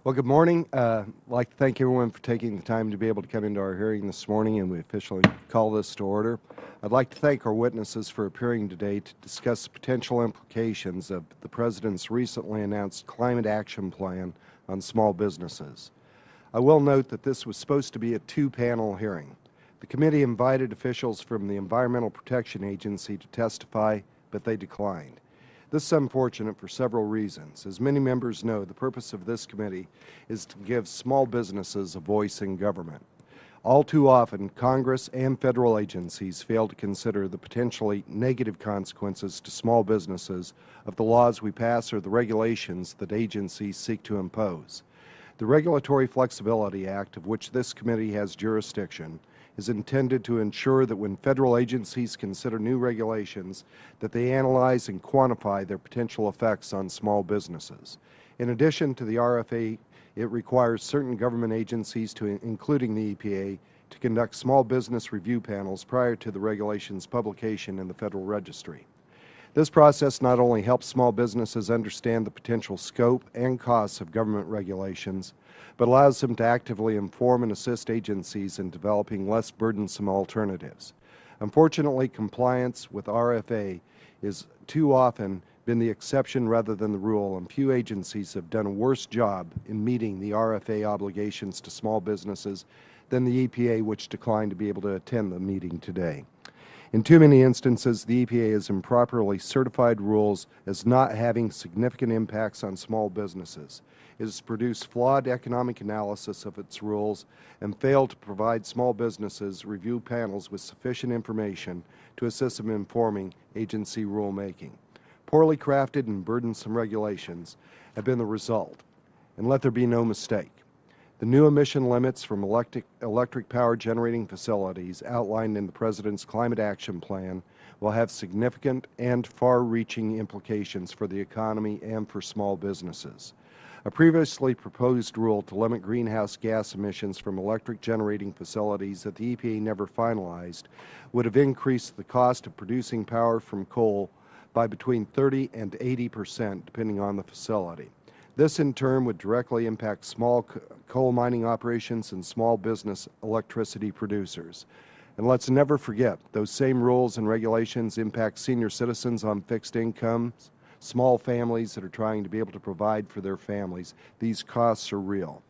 Well, good morning. I'd like to thank everyone for taking the time to be able to come into our hearing this morning, and we officially call this to order. I'd like to thank our witnesses for appearing today to discuss the potential implications of the President's recently announced Climate Action Plan on small businesses. I will note that this was supposed to be a two-panel hearing. The committee invited officials from the Environmental Protection Agency to testify, but they declined. This is unfortunate for several reasons. As many members know, the purpose of this committee is to give small businesses a voice in government. All too often, Congress and federal agencies fail to consider the potentially negative consequences to small businesses of the laws we pass or the regulations that agencies seek to impose. The Regulatory Flexibility Act, of which this committee has jurisdiction, is intended to ensure that when federal agencies consider new regulations, that they analyze and quantify their potential effects on small businesses. In addition to the RFA, it requires certain government agencies, including the EPA, to conduct small business review panels prior to the regulation's publication in the Federal Registry. This process not only helps small businesses understand the potential scope and costs of government regulations, but allows them to actively inform and assist agencies in developing less burdensome alternatives. Unfortunately, compliance with RFA is too often been the exception rather than the rule, and few agencies have done a worse job in meeting the RFA obligations to small businesses than the EPA, which declined to be able to attend the meeting today. In too many instances, the EPA has improperly certified rules as not having significant impacts on small businesses. It has produced flawed economic analysis of its rules and failed to provide small businesses review panels with sufficient information to assist them in forming agency rulemaking. Poorly crafted and burdensome regulations have been the result, and let there be no mistake. The new emission limits from electric power generating facilities outlined in the President's Climate Action Plan will have significant and far-reaching implications for the economy and for small businesses. A previously proposed rule to limit greenhouse gas emissions from electric generating facilities that the EPA never finalized would have increased the cost of producing power from coal by between 30% and 80%, depending on the facility. This, in turn, would directly impact small coal mining operations and small business electricity producers. And let's never forget, those same rules and regulations impact senior citizens on fixed incomes, small families that are trying to be able to provide for their families. These costs are real.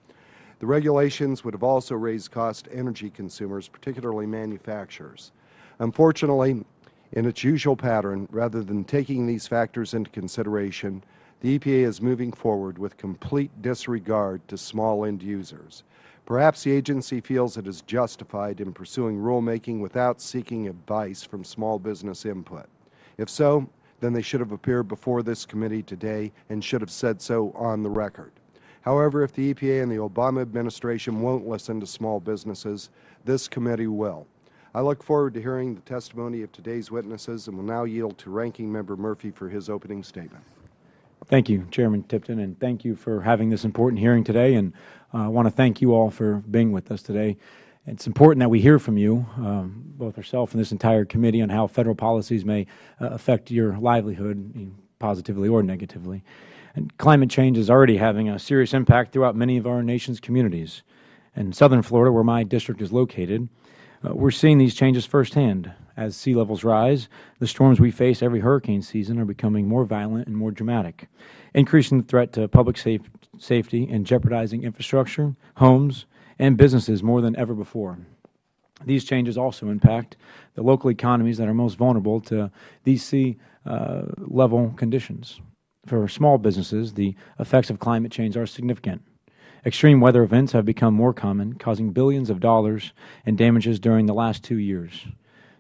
The regulations would have also raised costs to energy consumers, particularly manufacturers. Unfortunately, in its usual pattern, rather than taking these factors into consideration, the EPA is moving forward with complete disregard to small end users. Perhaps the agency feels it is justified in pursuing rulemaking without seeking advice from small business input. If so, then they should have appeared before this committee today and should have said so on the record. However, if the EPA and the Obama administration won't listen to small businesses, this committee will. I look forward to hearing the testimony of today's witnesses and will now yield to Ranking Member Murphy for his opening statement. Thank you, Chairman Tipton, and thank you for having this important hearing today. And I want to thank you all for being with us today. It's important that we hear from you, both yourself and this entire committee, on how federal policies may affect your livelihood, positively or negatively. And climate change is already having a serious impact throughout many of our nation's communities. In southern Florida, where my district is located, we're seeing these changes firsthand. As sea levels rise, the storms we face every hurricane season are becoming more violent and more dramatic, increasing the threat to public safety and jeopardizing infrastructure, homes, and businesses more than ever before. These changes also impact the local economies that are most vulnerable to these sea level conditions. For small businesses, the effects of climate change are significant. Extreme weather events have become more common, causing billions of dollars in damages during the last 2 years.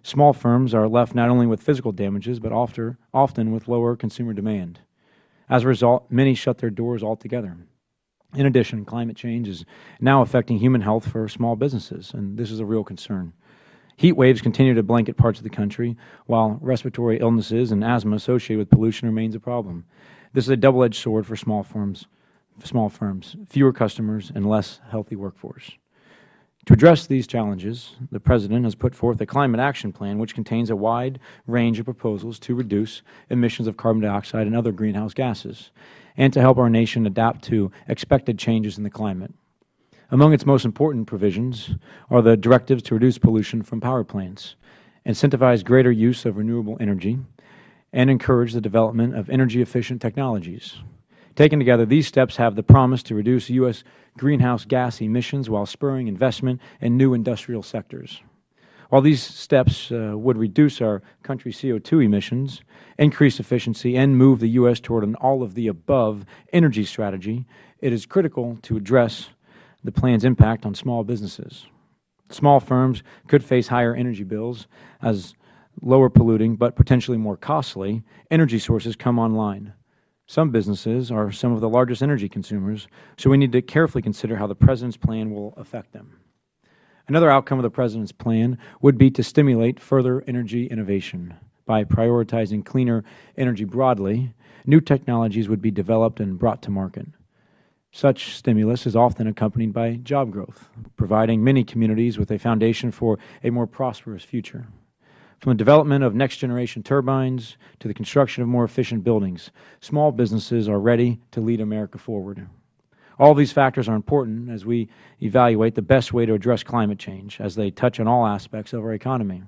Small firms are left not only with physical damages, but often with lower consumer demand. As a result, many shut their doors altogether. In addition, climate change is now affecting human health for small businesses, and this is a real concern. Heat waves continue to blanket parts of the country, while respiratory illnesses and asthma associated with pollution remains a problem. This is a double-edged sword for small firms, fewer customers, and less healthy workforce. To address these challenges, the President has put forth a climate action plan which contains a wide range of proposals to reduce emissions of carbon dioxide and other greenhouse gases, and to help our nation adapt to expected changes in the climate. Among its most important provisions are the directives to reduce pollution from power plants, incentivize greater use of renewable energy, and encourage the development of energy-efficient technologies. Taken together, these steps have the promise to reduce U.S. greenhouse gas emissions while spurring investment in new industrial sectors. While these steps would reduce our country's CO2 emissions, increase efficiency, and move the U.S. toward an all-of-the-above energy strategy, it is critical to address the plan's impact on small businesses. Small firms could face higher energy bills as lower polluting but potentially more costly energy sources come online. Some businesses are some of the largest energy consumers, so we need to carefully consider how the President's plan will affect them. Another outcome of the President's plan would be to stimulate further energy innovation. By prioritizing cleaner energy broadly, new technologies would be developed and brought to market. Such stimulus is often accompanied by job growth, providing many communities with a foundation for a more prosperous future. From the development of next-generation turbines to the construction of more efficient buildings, small businesses are ready to lead America forward. All these factors are important as we evaluate the best way to address climate change, as they touch on all aspects of our economy.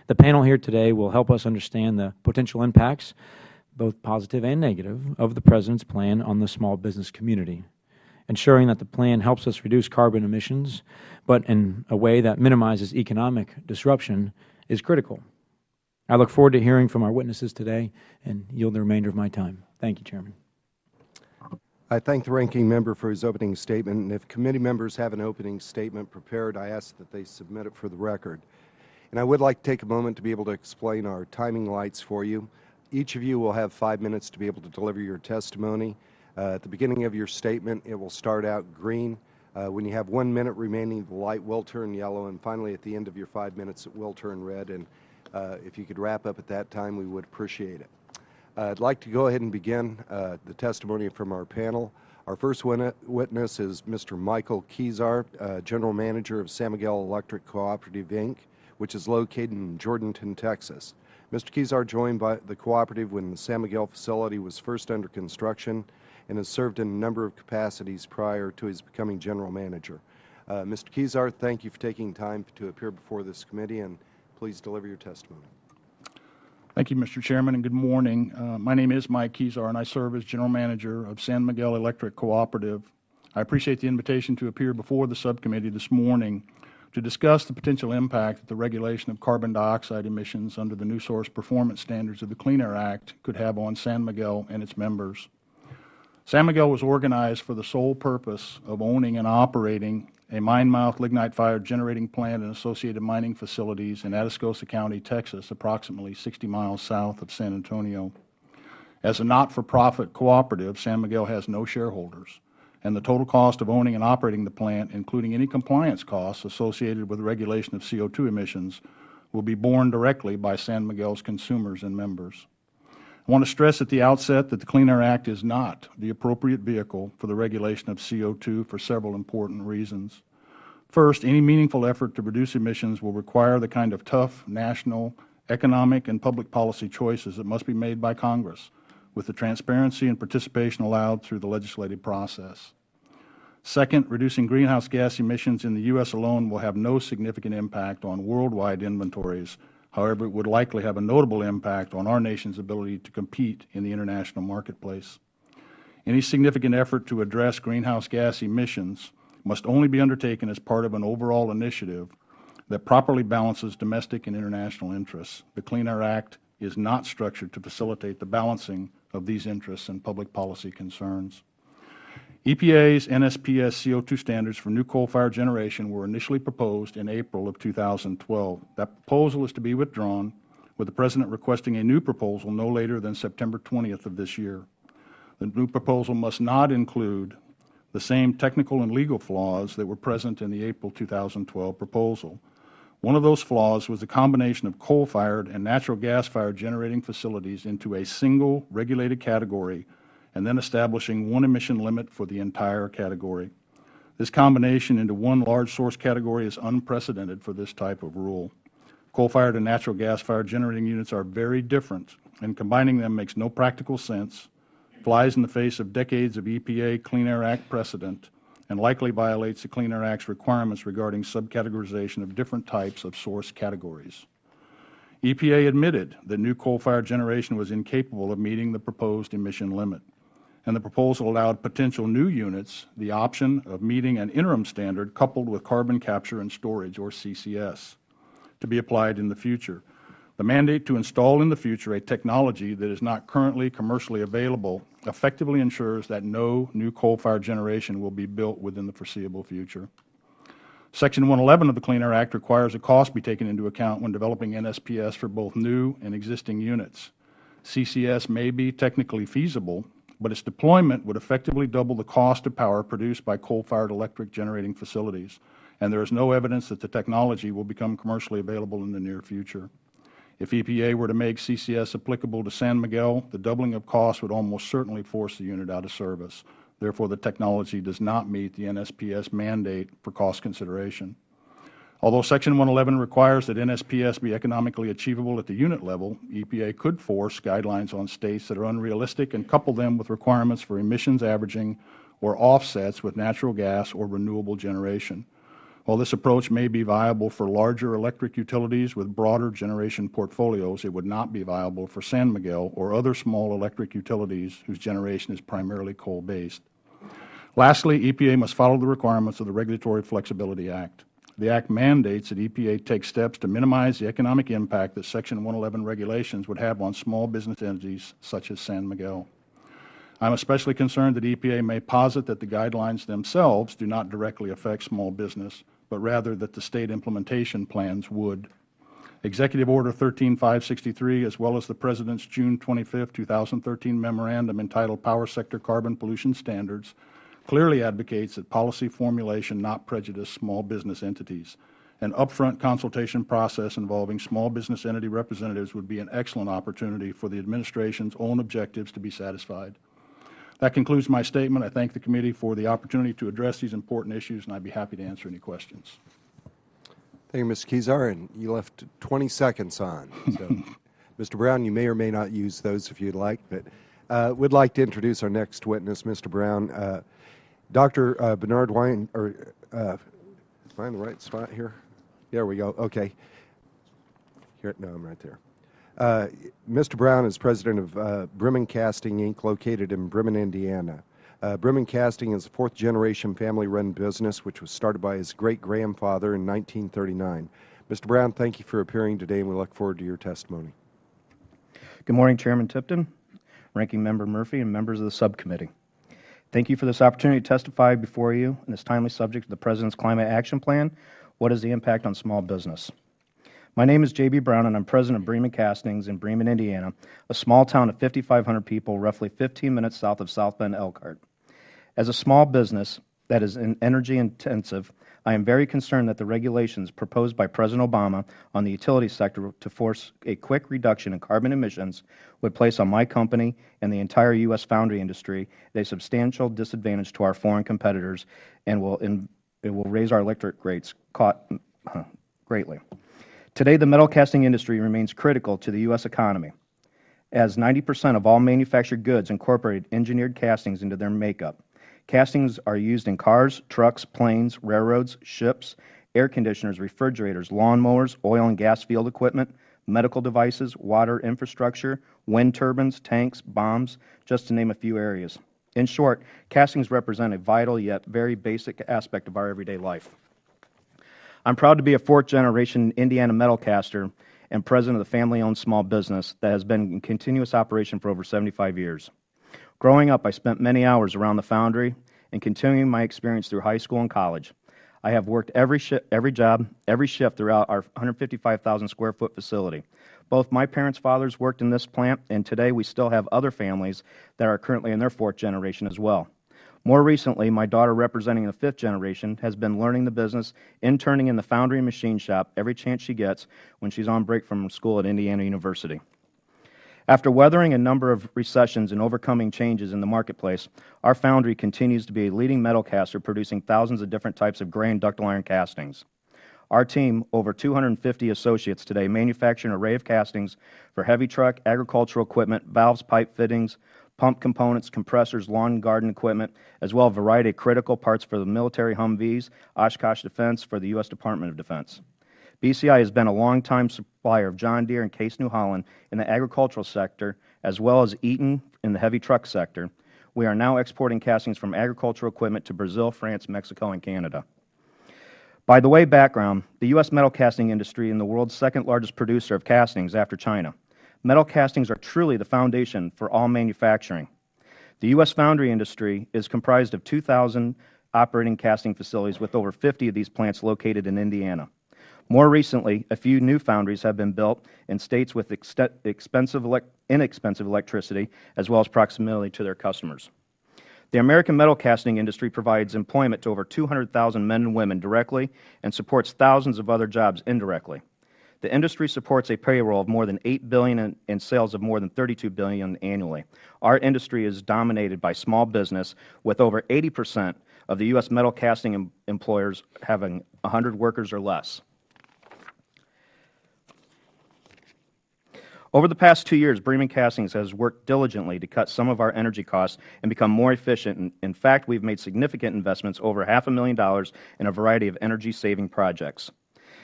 The panel here today will help us understand the potential impacts, both positive and negative, of the President's plan on the small business community. Ensuring that the plan helps us reduce carbon emissions, but in a way that minimizes economic disruption, is critical. I look forward to hearing from our witnesses today and yield the remainder of my time. Thank you, Chairman. I thank the ranking member for his opening statement, and if committee members have an opening statement prepared, I ask that they submit it for the record. And I would like to take a moment to be able to explain our timing lights for you. Each of you will have 5 minutes to be able to deliver your testimony. At the beginning of your statement, it will start out green. When you have 1 minute remaining, the light will turn yellow, and finally at the end of your 5 minutes, it will turn red. And if you could wrap up at that time, we would appreciate it. I'd like to go ahead and begin the testimony from our panel. Our first witness is Mr. Michael Kezar, General Manager of San Miguel Electric Cooperative, Inc., which is located in Jordanton, Texas. Mr. Kezar joined by the cooperative when the San Miguel facility was first under construction and has served in a number of capacities prior to his becoming General Manager. Mr. Kezar, thank you for taking time to appear before this committee, and please deliver your testimony. Thank you, Mr. Chairman, and good morning. My name is Mike Kezar, and I serve as General Manager of San Miguel Electric Cooperative. I appreciate the invitation to appear before the subcommittee this morning to discuss the potential impact that the regulation of carbon dioxide emissions under the New Source Performance Standards of the Clean Air Act could have on San Miguel and its members. San Miguel was organized for the sole purpose of owning and operating a mine-mouth lignite-fired generating plant and associated mining facilities in Atascosa County, Texas, approximately 60 miles south of San Antonio. As a not-for-profit cooperative, San Miguel has no shareholders, and the total cost of owning and operating the plant, including any compliance costs associated with the regulation of CO2 emissions, will be borne directly by San Miguel's consumers and members. I want to stress at the outset that the Clean Air Act is not the appropriate vehicle for the regulation of CO2 for several important reasons. First, any meaningful effort to reduce emissions will require the kind of tough national, economic, and public policy choices that must be made by Congress, with the transparency and participation allowed through the legislative process. Second, reducing greenhouse gas emissions in the U.S. alone will have no significant impact on worldwide inventories. However, it would likely have a notable impact on our nation's ability to compete in the international marketplace. Any significant effort to address greenhouse gas emissions must only be undertaken as part of an overall initiative that properly balances domestic and international interests. The Clean Air Act is not structured to facilitate the balancing of these interests and public policy concerns. EPA's NSPS CO2 standards for new coal-fired generation were initially proposed in April of 2012. That proposal is to be withdrawn, with the President requesting a new proposal no later than September 20th of this year. The new proposal must not include the same technical and legal flaws that were present in the April 2012 proposal. One of those flaws was the combination of coal-fired and natural gas-fired generating facilities into a single regulated category and then establishing one emission limit for the entire category. This combination into one large source category is unprecedented for this type of rule. Coal-fired and natural gas-fired generating units are very different, and combining them makes no practical sense, flies in the face of decades of EPA Clean Air Act precedent, and likely violates the Clean Air Act's requirements regarding subcategorization of different types of source categories. EPA admitted that new coal-fired generation was incapable of meeting the proposed emission limit, and the proposal allowed potential new units the option of meeting an interim standard coupled with carbon capture and storage, or CCS, to be applied in the future. The mandate to install in the future a technology that is not currently commercially available effectively ensures that no new coal-fired generation will be built within the foreseeable future. Section 111 of the Clean Air Act requires a cost be taken into account when developing NSPS for both new and existing units. CCS may be technically feasible, but its deployment would effectively double the cost of power produced by coal-fired electric generating facilities, and there is no evidence that the technology will become commercially available in the near future. If EPA were to make CCS applicable to San Miguel, the doubling of costs would almost certainly force the unit out of service. Therefore, the technology does not meet the NSPS mandate for cost consideration. Although Section 111 requires that NSPS be economically achievable at the unit level, EPA could force guidelines on states that are unrealistic and couple them with requirements for emissions averaging or offsets with natural gas or renewable generation. While this approach may be viable for larger electric utilities with broader generation portfolios, it would not be viable for San Miguel or other small electric utilities whose generation is primarily coal-based. Lastly, EPA must follow the requirements of the Regulatory Flexibility Act. The Act mandates that EPA take steps to minimize the economic impact that Section 111 regulations would have on small business entities such as San Miguel. I am especially concerned that EPA may posit that the guidelines themselves do not directly affect small business, but rather that the state implementation plans would. Executive Order 13563, as well as the President's June 25, 2013 memorandum entitled Power Sector Carbon Pollution Standards, clearly advocates that policy formulation not prejudice small business entities. An upfront consultation process involving small business entity representatives would be an excellent opportunity for the Administration's own objectives to be satisfied. That concludes my statement. I thank the committee for the opportunity to address these important issues, and I'd be happy to answer any questions. Thank you, Mr. Kezar, and you left 20 seconds on. So, Mr. Brown, you may or may not use those if you'd like, but we'd like to introduce our next witness, Mr. Brown. Dr. Bernard Wine, or am I in the right spot here? There we go. Okay. Here, no, I'm right there. Mr. Brown is president of Bremen Casting, Inc., located in Bremen, Indiana. Bremen Casting is a fourth-generation family-run business which was started by his great-grandfather in 1939. Mr. Brown, thank you for appearing today, and we look forward to your testimony. Good morning, Chairman Tipton, Ranking Member Murphy, and members of the subcommittee. Thank you for this opportunity to testify before you on this timely subject of the President's Climate Action Plan. What is the impact on small business? My name is J.B. Brown, and I'm president of Bremen Castings in Bremen, Indiana, a small town of 5,500 people, roughly 15 minutes south of South Bend, Elkhart. As a small business that is energy intensive, I am very concerned that the regulations proposed by President Obama on the utility sector to force a quick reduction in carbon emissions would place on my company and the entire U.S. foundry industry at a substantial disadvantage to our foreign competitors, and it will raise our electric rates greatly. Today, the metal casting industry remains critical to the U.S. economy, as 90% of all manufactured goods incorporate engineered castings into their makeup. Castings are used in cars, trucks, planes, railroads, ships, air conditioners, refrigerators, lawnmowers, oil and gas field equipment, medical devices, water infrastructure, wind turbines, tanks, bombs, just to name a few areas. In short, castings represent a vital yet very basic aspect of our everyday life. I'm proud to be a fourth-generation Indiana metal caster and president of the family-owned small business that has been in continuous operation for over 75 years. Growing up, I spent many hours around the foundry and continuing my experience through high school and college. I have worked every job, every shift throughout our 155,000 square foot facility. Both my parents' fathers worked in this plant, and today we still have other families that are currently in their fourth generation as well. More recently, my daughter, representing the fifth generation, has been learning the business, interning in the foundry and machine shop every chance she gets when she's on break from school at Indiana University. After weathering a number of recessions and overcoming changes in the marketplace, our foundry continues to be a leading metal caster, producing thousands of different types of gray and ductile iron castings. Our team, over 250 associates today, manufacture an array of castings for heavy truck, agricultural equipment, valves, pipe fittings, pump components, compressors, lawn and garden equipment, as well as a variety of critical parts for the military Humvees, Oshkosh Defense, for the U.S. Department of Defense. BCI has been a long-time supplier of John Deere and Case New Holland in the agricultural sector, as well as Eaton in the heavy truck sector. We are now exporting castings from agricultural equipment to Brazil, France, Mexico, and Canada. By the way, background, the U.S. metal casting industry is the world's second largest producer of castings after China. Metal castings are truly the foundation for all manufacturing. The U.S. foundry industry is comprised of 2,000 operating casting facilities, with over 50 of these plants located in Indiana. More recently, a few new foundries have been built in states with inexpensive electricity, as well as proximity to their customers. The American metal casting industry provides employment to over 200,000 men and women directly and supports thousands of other jobs indirectly. The industry supports a payroll of more than $8 billion and sales of more than $32 billion annually. Our industry is dominated by small business, with over 80% of the U.S. metal casting employers having 100 workers or less. Over the past 2 years, Bremen Castings has worked diligently to cut some of our energy costs and become more efficient. In fact, we've made significant investments, over $500,000, in a variety of energy-saving projects.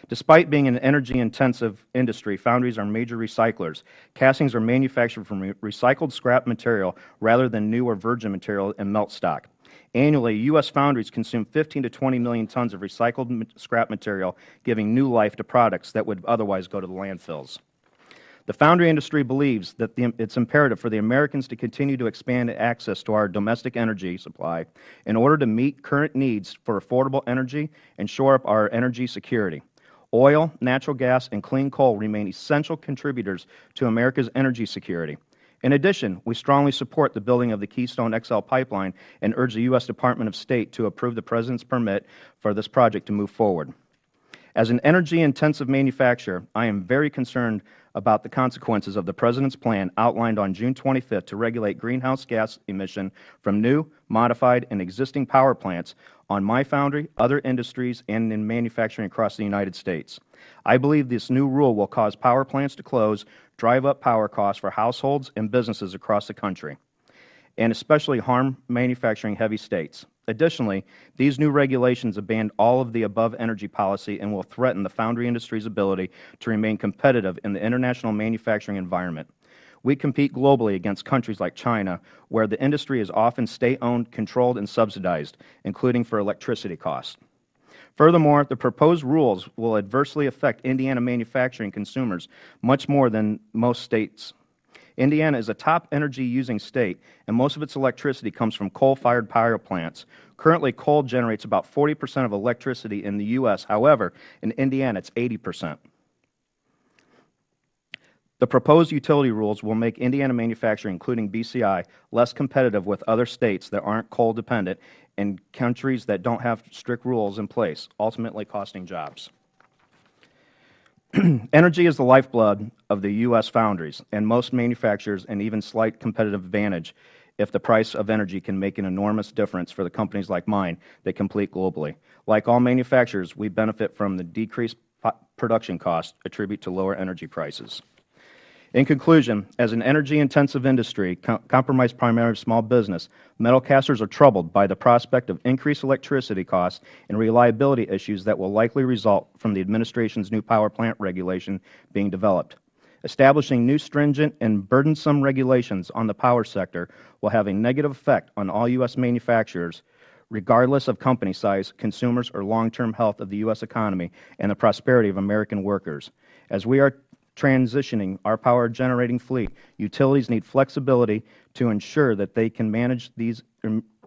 Despite being an energy-intensive industry, foundries are major recyclers. Castings are manufactured from recycled scrap material rather than new or virgin material and melt stock. Annually, U.S. foundries consume 15 to 20 million tons of recycled scrap material, giving new life to products that would otherwise go to the landfills. The foundry industry believes that it's imperative for the Americans to continue to expand access to our domestic energy supply in order to meet current needs for affordable energy and shore up our energy security. Oil, natural gas, and clean coal remain essential contributors to America's energy security. In addition, we strongly support the building of the Keystone XL pipeline and urge the U.S. Department of State to approve the President's permit for this project to move forward. As an energy-intensive manufacturer, I am very concerned about the consequences of the President's plan outlined on June 25th to regulate greenhouse gas emission from new, modified, and existing power plants on my foundry, other industries, and in manufacturing across the United States. I believe this new rule will cause power plants to close, drive up power costs for households and businesses across the country, and especially harm manufacturing heavy states. Additionally, these new regulations abandon all of the above energy policy and will threaten the foundry industry's ability to remain competitive in the international manufacturing environment. We compete globally against countries like China, where the industry is often state-owned, controlled, and subsidized, including for electricity costs. Furthermore, the proposed rules will adversely affect Indiana manufacturing consumers much more than most states. Indiana is a top energy-using state, and most of its electricity comes from coal-fired power plants. Currently, coal generates about 40% of electricity in the U.S. However, in Indiana, it's 80%. The proposed utility rules will make Indiana manufacturing, including BCI, less competitive with other states that aren't coal-dependent and countries that don't have strict rules in place, ultimately costing jobs. Energy is the lifeblood of the U.S. foundries and most manufacturers, and even slight competitive advantage if the price of energy can make an enormous difference for the companies like mine that compete globally. Like all manufacturers, we benefit from the decreased production costs attributed to lower energy prices. In conclusion, as an energy-intensive industry comprised primarily of small business, metal casters are troubled by the prospect of increased electricity costs and reliability issues that will likely result from the administration's new power plant regulation being developed. Establishing new stringent and burdensome regulations on the power sector will have a negative effect on all U.S. manufacturers, regardless of company size, consumers, or long-term health of the U.S. economy and the prosperity of American workers. As we are transitioning our power generating fleet, utilities need flexibility to ensure that they can manage these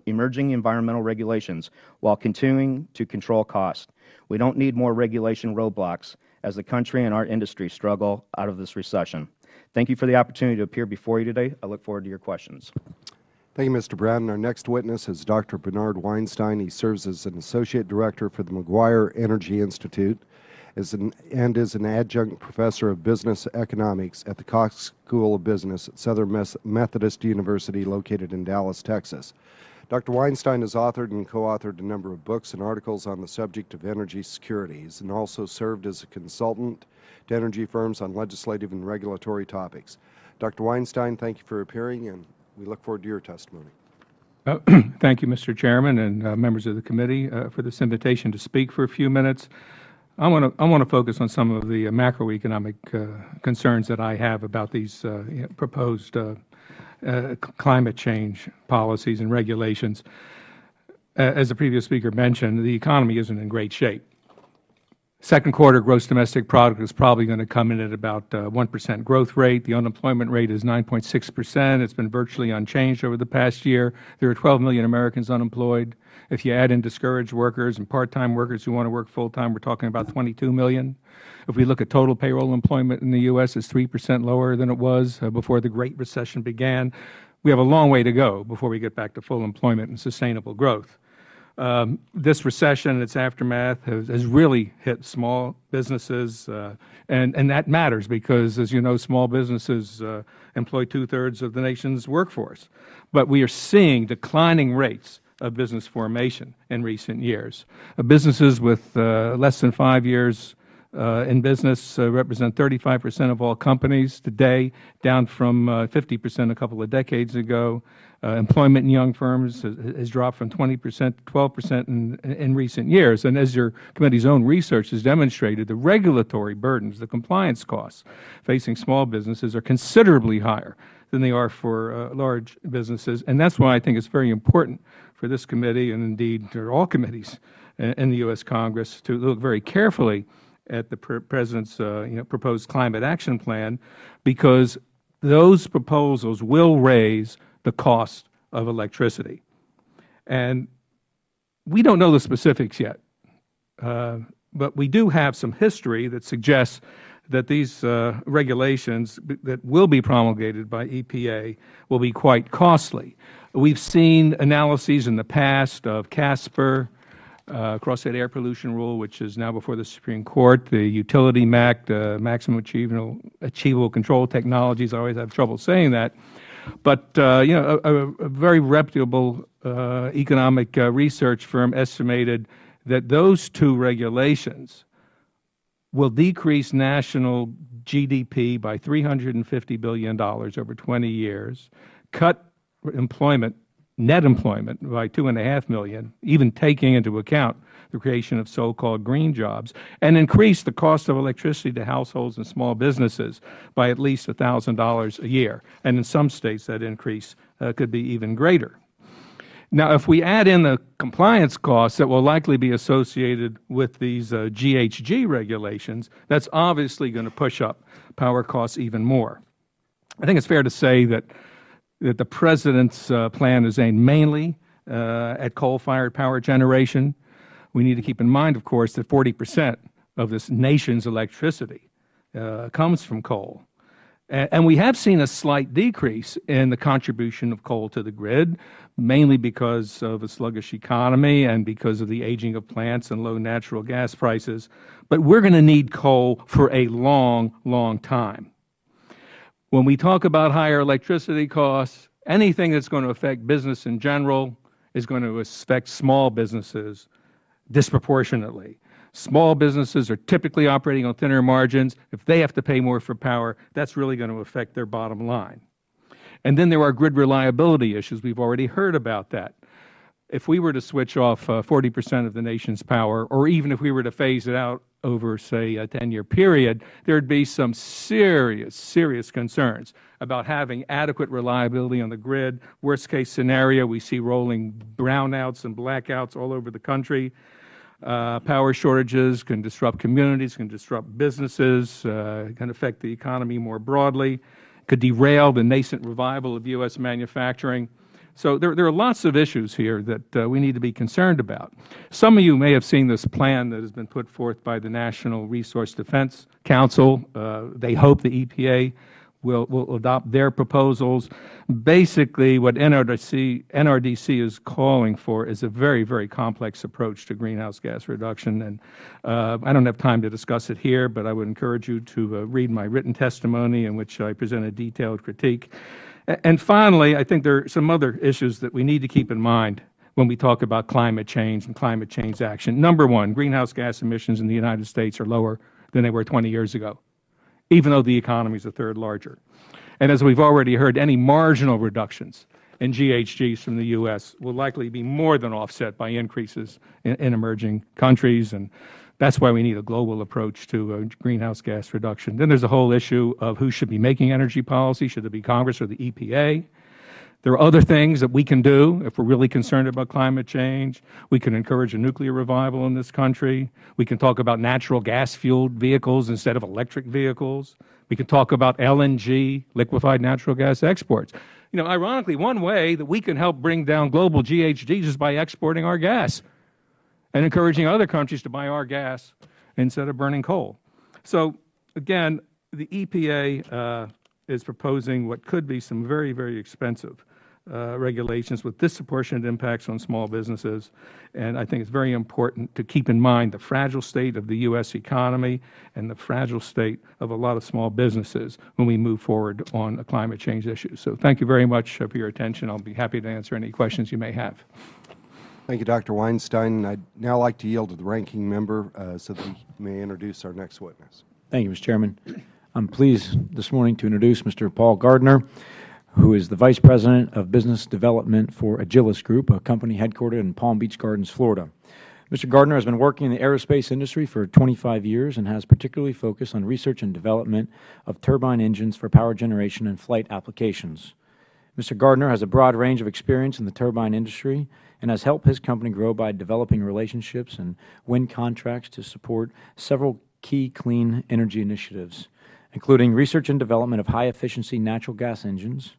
emerging environmental regulations while continuing to control costs. We don't need more regulation roadblocks as the country and our industry struggle out of this recession. Thank you for the opportunity to appear before you today. I look forward to your questions. Thank you, Mr. Bratton. Our next witness is Dr. Bernard Weinstein. He serves as an Associate Director for the McGuire Energy Institute and is an adjunct professor of business economics at the Cox School of Business at Southern Methodist University located in Dallas, Texas. Dr. Weinstein has authored and co-authored a number of books and articles on the subject of energy securities and also served as a consultant to energy firms on legislative and regulatory topics. Dr. Weinstein, thank you for appearing, and we look forward to your testimony. Thank you, Mr. Chairman, and members of the committee for this invitation to speak for a few minutes. I want to focus on some of the macroeconomic concerns that I have about these proposed climate change policies and regulations. As the previous speaker mentioned, the economy isn't in great shape. Second quarter gross domestic product is probably going to come in at about 1% growth rate. The unemployment rate is 9.6%. It's been virtually unchanged over the past year. There are 12 million Americans unemployed. If you add in discouraged workers and part-time workers who want to work full-time, we're talking about 22 million. If we look at total payroll employment in the U.S., it's 3% lower than it was before the Great Recession began. We have a long way to go before we get back to full employment and sustainable growth. This recession and its aftermath has really hit small businesses, and that matters because, as you know, small businesses employ 2/3 of the nation's workforce. But we are seeing declining rates of business formation in recent years. Businesses with less than 5 years in business represent 35% of all companies today, down from 50% a couple of decades ago. Employment in young firms has dropped from 20% to 12% in recent years. And as your committee's own research has demonstrated, the regulatory burdens, the compliance costs facing small businesses are considerably higher than they are for large businesses. And that's why I think it's very important for this committee, and indeed for all committees in the U.S. Congress, to look very carefully at the President's proposed climate action plan, because those proposals will raise the cost of electricity. And we don't know the specifics yet, but we do have some history that suggests that these regulations that will be promulgated by EPA will be quite costly. We've seen analyses in the past of CASPER, Cross-State Air Pollution Rule, which is now before the Supreme Court, the Utility MACT, Maximum Achievable Control Technologies. I always have trouble saying that. But a very reputable economic research firm estimated that those two regulations will decrease national GDP by $350 billion over 20 years, cut employment, net employment, by 2.5 million, even taking into account the creation of so-called green jobs, and increase the cost of electricity to households and small businesses by at least $1,000 a year. And in some states, that increase could be even greater. Now, if we add in the compliance costs that will likely be associated with these GHG regulations, that's obviously going to push up power costs even more. I think it's fair to say that the President's plan is aimed mainly at coal-fired power generation. We need to keep in mind, of course, that 40% of this nation's electricity comes from coal. And we have seen a slight decrease in the contribution of coal to the grid, mainly because of a sluggish economy and because of the aging of plants and low natural gas prices. But we're going to need coal for a long, long time. When we talk about higher electricity costs, anything that's going to affect business in general is going to affect small businesses disproportionately. Small businesses are typically operating on thinner margins. If they have to pay more for power, that's really going to affect their bottom line. And then there are grid reliability issues. We've already heard about that. If we were to switch off 40% of the nation's power, or even if we were to phase it out over, say, a 10-year period, there'd be some serious, serious concerns about having adequate reliability on the grid. Worst case scenario, we see rolling brownouts and blackouts all over the country. Power shortages can disrupt communities, can disrupt businesses, can affect the economy more broadly, could derail the nascent revival of U.S. manufacturing. So there are lots of issues here that we need to be concerned about. Some of you may have seen this plan that has been put forth by the National Resource Defense Council. They hope the EPA will adopt their proposals. Basically, what NRDC is calling for is a very, very complex approach to greenhouse gas reduction. And I don't have time to discuss it here, but I would encourage you to read my written testimony in which I present a detailed critique. And finally, I think there are some other issues that we need to keep in mind when we talk about climate change and climate change action. Number one, greenhouse gas emissions in the United States are lower than they were 20 years ago, even though the economy is a third larger. And as we've already heard, any marginal reductions in GHGs from the U.S. will likely be more than offset by increases in emerging countries, and that's why we need a global approach to greenhouse gas reduction. Then there's a whole issue of who should be making energy policy. Should it be Congress or the EPA? There are other things that we can do if we're really concerned about climate change. We can encourage a nuclear revival in this country. We can talk about natural gas-fueled vehicles instead of electric vehicles. We can talk about LNG, liquefied natural gas exports. You know, ironically, one way that we can help bring down global GHGs is by exporting our gas and encouraging other countries to buy our gas instead of burning coal. So, again, the EPA is proposing what could be some very, very expensive regulations with disproportionate impacts on small businesses. And I think it's very important to keep in mind the fragile state of the U.S. economy and the fragile state of a lot of small businesses when we move forward on a climate change issue. So thank you very much for your attention. I'll be happy to answer any questions you may have. Thank you, Dr. Weinstein. I'd now like to yield to the ranking member so that he may introduce our next witness. Thank you, Mr. Chairman. I'm pleased this morning to introduce Mr. Paul Gardner, who is the Vice President of Business Development for Agilis Group, a company headquartered in Palm Beach Gardens, Florida. Mr. Gardner has been working in the aerospace industry for 25 years and has particularly focused on research and development of turbine engines for power generation and flight applications. Mr. Gardner has a broad range of experience in the turbine industry and has helped his company grow by developing relationships and win contracts to support several key clean energy initiatives, including research and development of high-efficiency natural gas engines,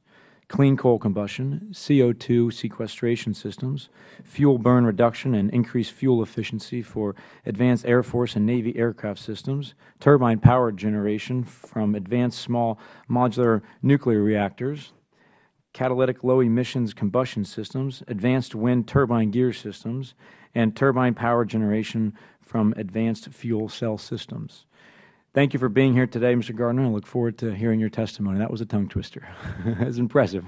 clean coal combustion, CO2 sequestration systems, fuel burn reduction and increased fuel efficiency for advanced Air Force and Navy aircraft systems, turbine power generation from advanced small modular nuclear reactors, catalytic low-emissions combustion systems, advanced wind turbine gear systems, and turbine power generation from advanced fuel cell systems. Thank you for being here today, Mr. Gardner. I look forward to hearing your testimony. That was a tongue twister. That's impressive.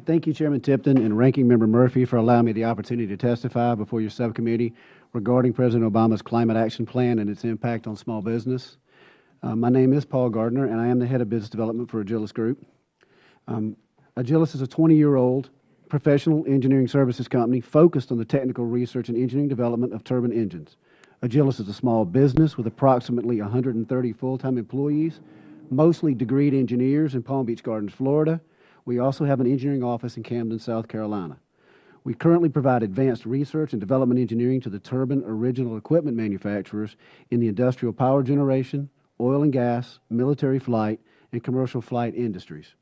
Thank you, Chairman Tipton and Ranking Member Murphy, for allowing me the opportunity to testify before your subcommittee regarding President Obama's Climate Action Plan and its impact on small business. My name is Paul Gardner, and I am the Head of Business Development for Agilis Group. Agilis is a 20-year-old professional engineering services company focused on the technical research and engineering development of turbine engines. Agilis is a small business with approximately 130 full-time employees, mostly degreed engineers in Palm Beach Gardens, Florida. We also have an engineering office in Camden, South Carolina. We currently provide advanced research and development engineering to the turbine original equipment manufacturers in the industrial power generation, oil and gas, military flight, and commercial flight industries.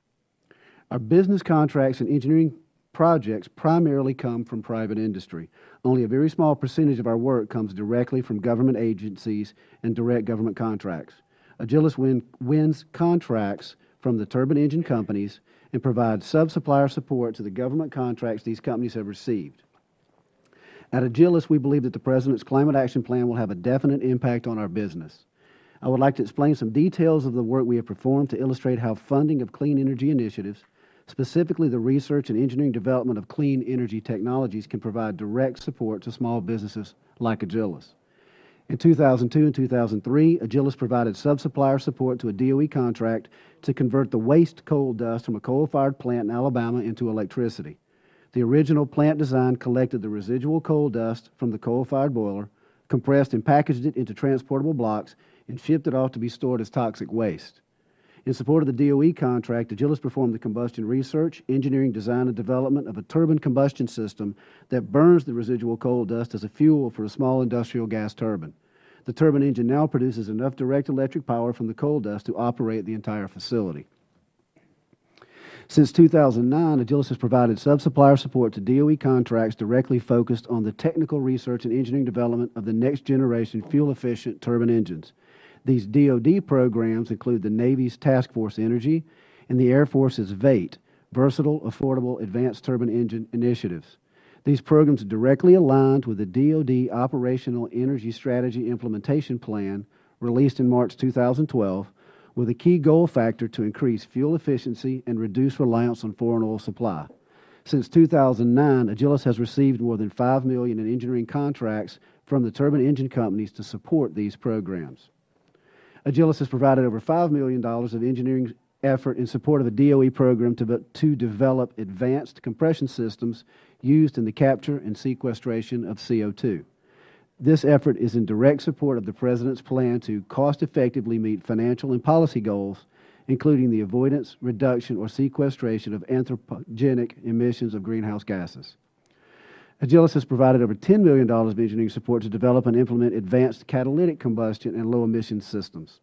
Our business contracts and engineering projects primarily come from private industry. Only a very small percentage of our work comes directly from government agencies and direct government contracts. Agilis wins contracts from the turbine engine companies and provides sub-supplier support to the government contracts these companies have received. At Agilis, we believe that the President's Climate Action Plan will have a definite impact on our business. I would like to explain some details of the work we have performed to illustrate how funding of clean energy initiatives, specifically the research and engineering development of clean energy technologies, can provide direct support to small businesses like Agilis. In 2002 and 2003, Agilis provided sub-supplier support to a DOE contract to convert the waste coal dust from a coal-fired plant in Alabama into electricity. The original plant design collected the residual coal dust from the coal-fired boiler, compressed and packaged it into transportable blocks, and shipped it off to be stored as toxic waste. In support of the DOE contract, Agilis performed the combustion research, engineering, design, and development of a turbine combustion system that burns the residual coal dust as a fuel for a small industrial gas turbine. The turbine engine now produces enough direct electric power from the coal dust to operate the entire facility. Since 2009, Agilis has provided sub-supplier support to DOE contracts directly focused on the technical research and engineering development of the next-generation fuel-efficient turbine engines. These DoD programs include the Navy's Task Force Energy and the Air Force's VATE, Versatile Affordable Advanced Turbine Engine Initiatives. These programs are directly aligned with the DoD Operational Energy Strategy Implementation Plan released in March 2012, with a key goal factor to increase fuel efficiency and reduce reliance on foreign oil supply. Since 2009, Agilys has received more than $5 million in engineering contracts from the turbine engine companies to support these programs. Agilys has provided over $5 million of engineering effort in support of a DOE program to develop advanced compression systems used in the capture and sequestration of CO2. This effort is in direct support of the President's plan to cost-effectively meet financial and policy goals, including the avoidance, reduction, or sequestration of anthropogenic emissions of greenhouse gases. Agilys has provided over $10 million of engineering support to develop and implement advanced catalytic combustion and low-emission systems.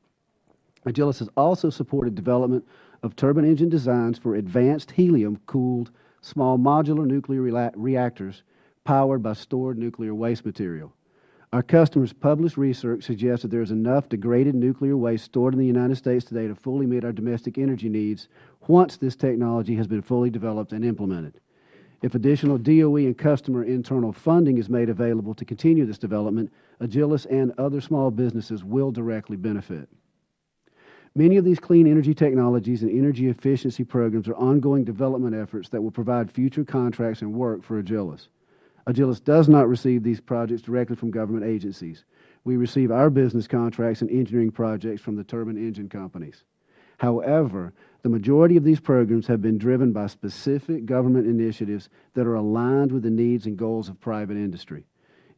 Agilys has also supported development of turbine engine designs for advanced helium-cooled small modular nuclear reactors powered by stored nuclear waste material. Our customers' published research suggests that there is enough degraded nuclear waste stored in the United States today to fully meet our domestic energy needs once this technology has been fully developed and implemented. If additional DOE and customer internal funding is made available to continue this development, Agilys and other small businesses will directly benefit. Many of these clean energy technologies and energy efficiency programs are ongoing development efforts that will provide future contracts and work for Agilys. Agilys does not receive these projects directly from government agencies. We receive our business contracts and engineering projects from the turbine engine companies. However, the majority of these programs have been driven by specific government initiatives that are aligned with the needs and goals of private industry.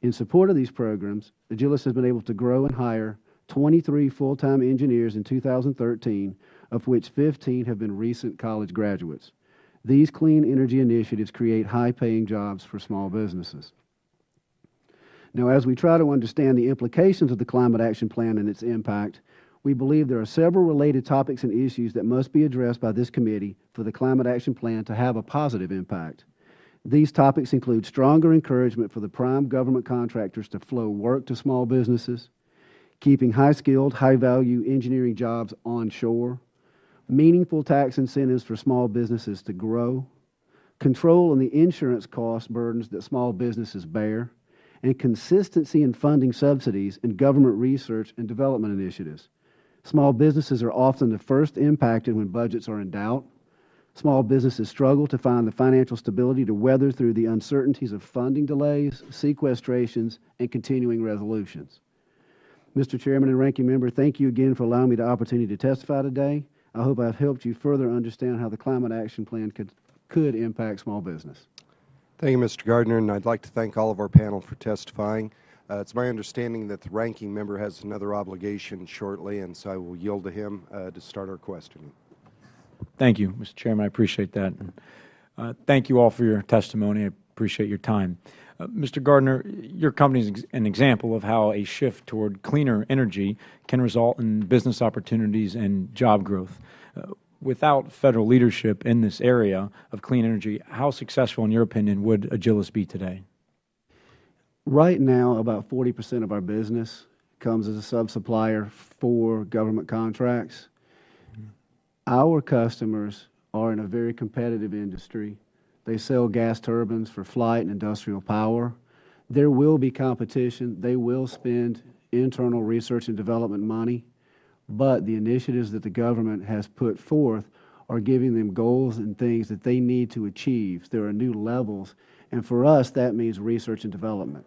In support of these programs, Agilys has been able to grow and hire 23 full-time engineers in 2013, of which 15 have been recent college graduates. These clean energy initiatives create high-paying jobs for small businesses. Now, as we try to understand the implications of the Climate Action Plan and its impact, we believe there are several related topics and issues that must be addressed by this committee for the Climate Action Plan to have a positive impact. These topics include stronger encouragement for the prime government contractors to flow work to small businesses, keeping high-skilled, high-value engineering jobs onshore, meaningful tax incentives for small businesses to grow, control on the insurance cost burdens that small businesses bear, and consistency in funding subsidies and government research and development initiatives. Small businesses are often the first impacted when budgets are in doubt. Small businesses struggle to find the financial stability to weather through the uncertainties of funding delays, sequestrations, and continuing resolutions. Mr. Chairman and Ranking Member, thank you again for allowing me the opportunity to testify today. I hope I've helped you further understand how the Climate Action Plan could impact small business. Thank you, Mr. Gardner, and I'd like to thank all of our panel for testifying. It's my understanding that the Ranking Member has another obligation shortly, and so I will yield to him to start our questioning. Thank you, Mr. Chairman. I appreciate that. Thank you all for your testimony. I appreciate your time. Mr. Gardner, your company is an example of how a shift toward cleaner energy can result in business opportunities and job growth. Without federal leadership in this area of clean energy, how successful, in your opinion, would Agilys be today? Right now, about 40% of our business comes as a sub-supplier for government contracts. Our customers are in a very competitive industry. They sell gas turbines for flight and industrial power. There will be competition. They will spend internal research and development money, but the initiatives that the government has put forth are giving them goals and things that they need to achieve. There are new levels, and for us, that means research and development.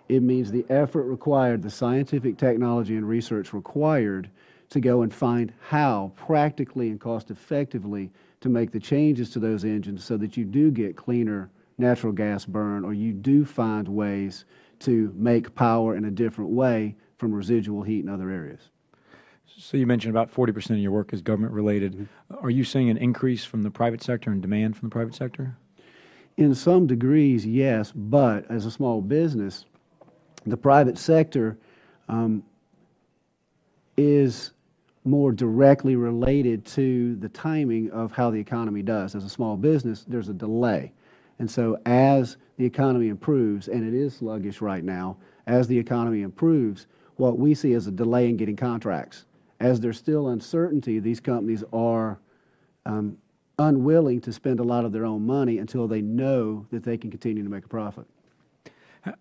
It means the effort required, the scientific technology and research required to go and find how practically and cost effectively to make the changes to those engines so that you do get cleaner natural gas burn, or you do find ways to make power in a different way from residual heat in other areas. So you mentioned about 40% of your work is government related. Mm-hmm. Are you seeing an increase from the private sector and demand from the private sector? In some degrees, yes, but as a small business, the private sector is more directly related to the timing of how the economy does. As a small business, there's a delay. And so as the economy improves, and it is sluggish right now, as the economy improves, what we see as a delay in getting contracts. As there's still uncertainty, these companies are unwilling to spend a lot of their own money until they know that they can continue to make a profit.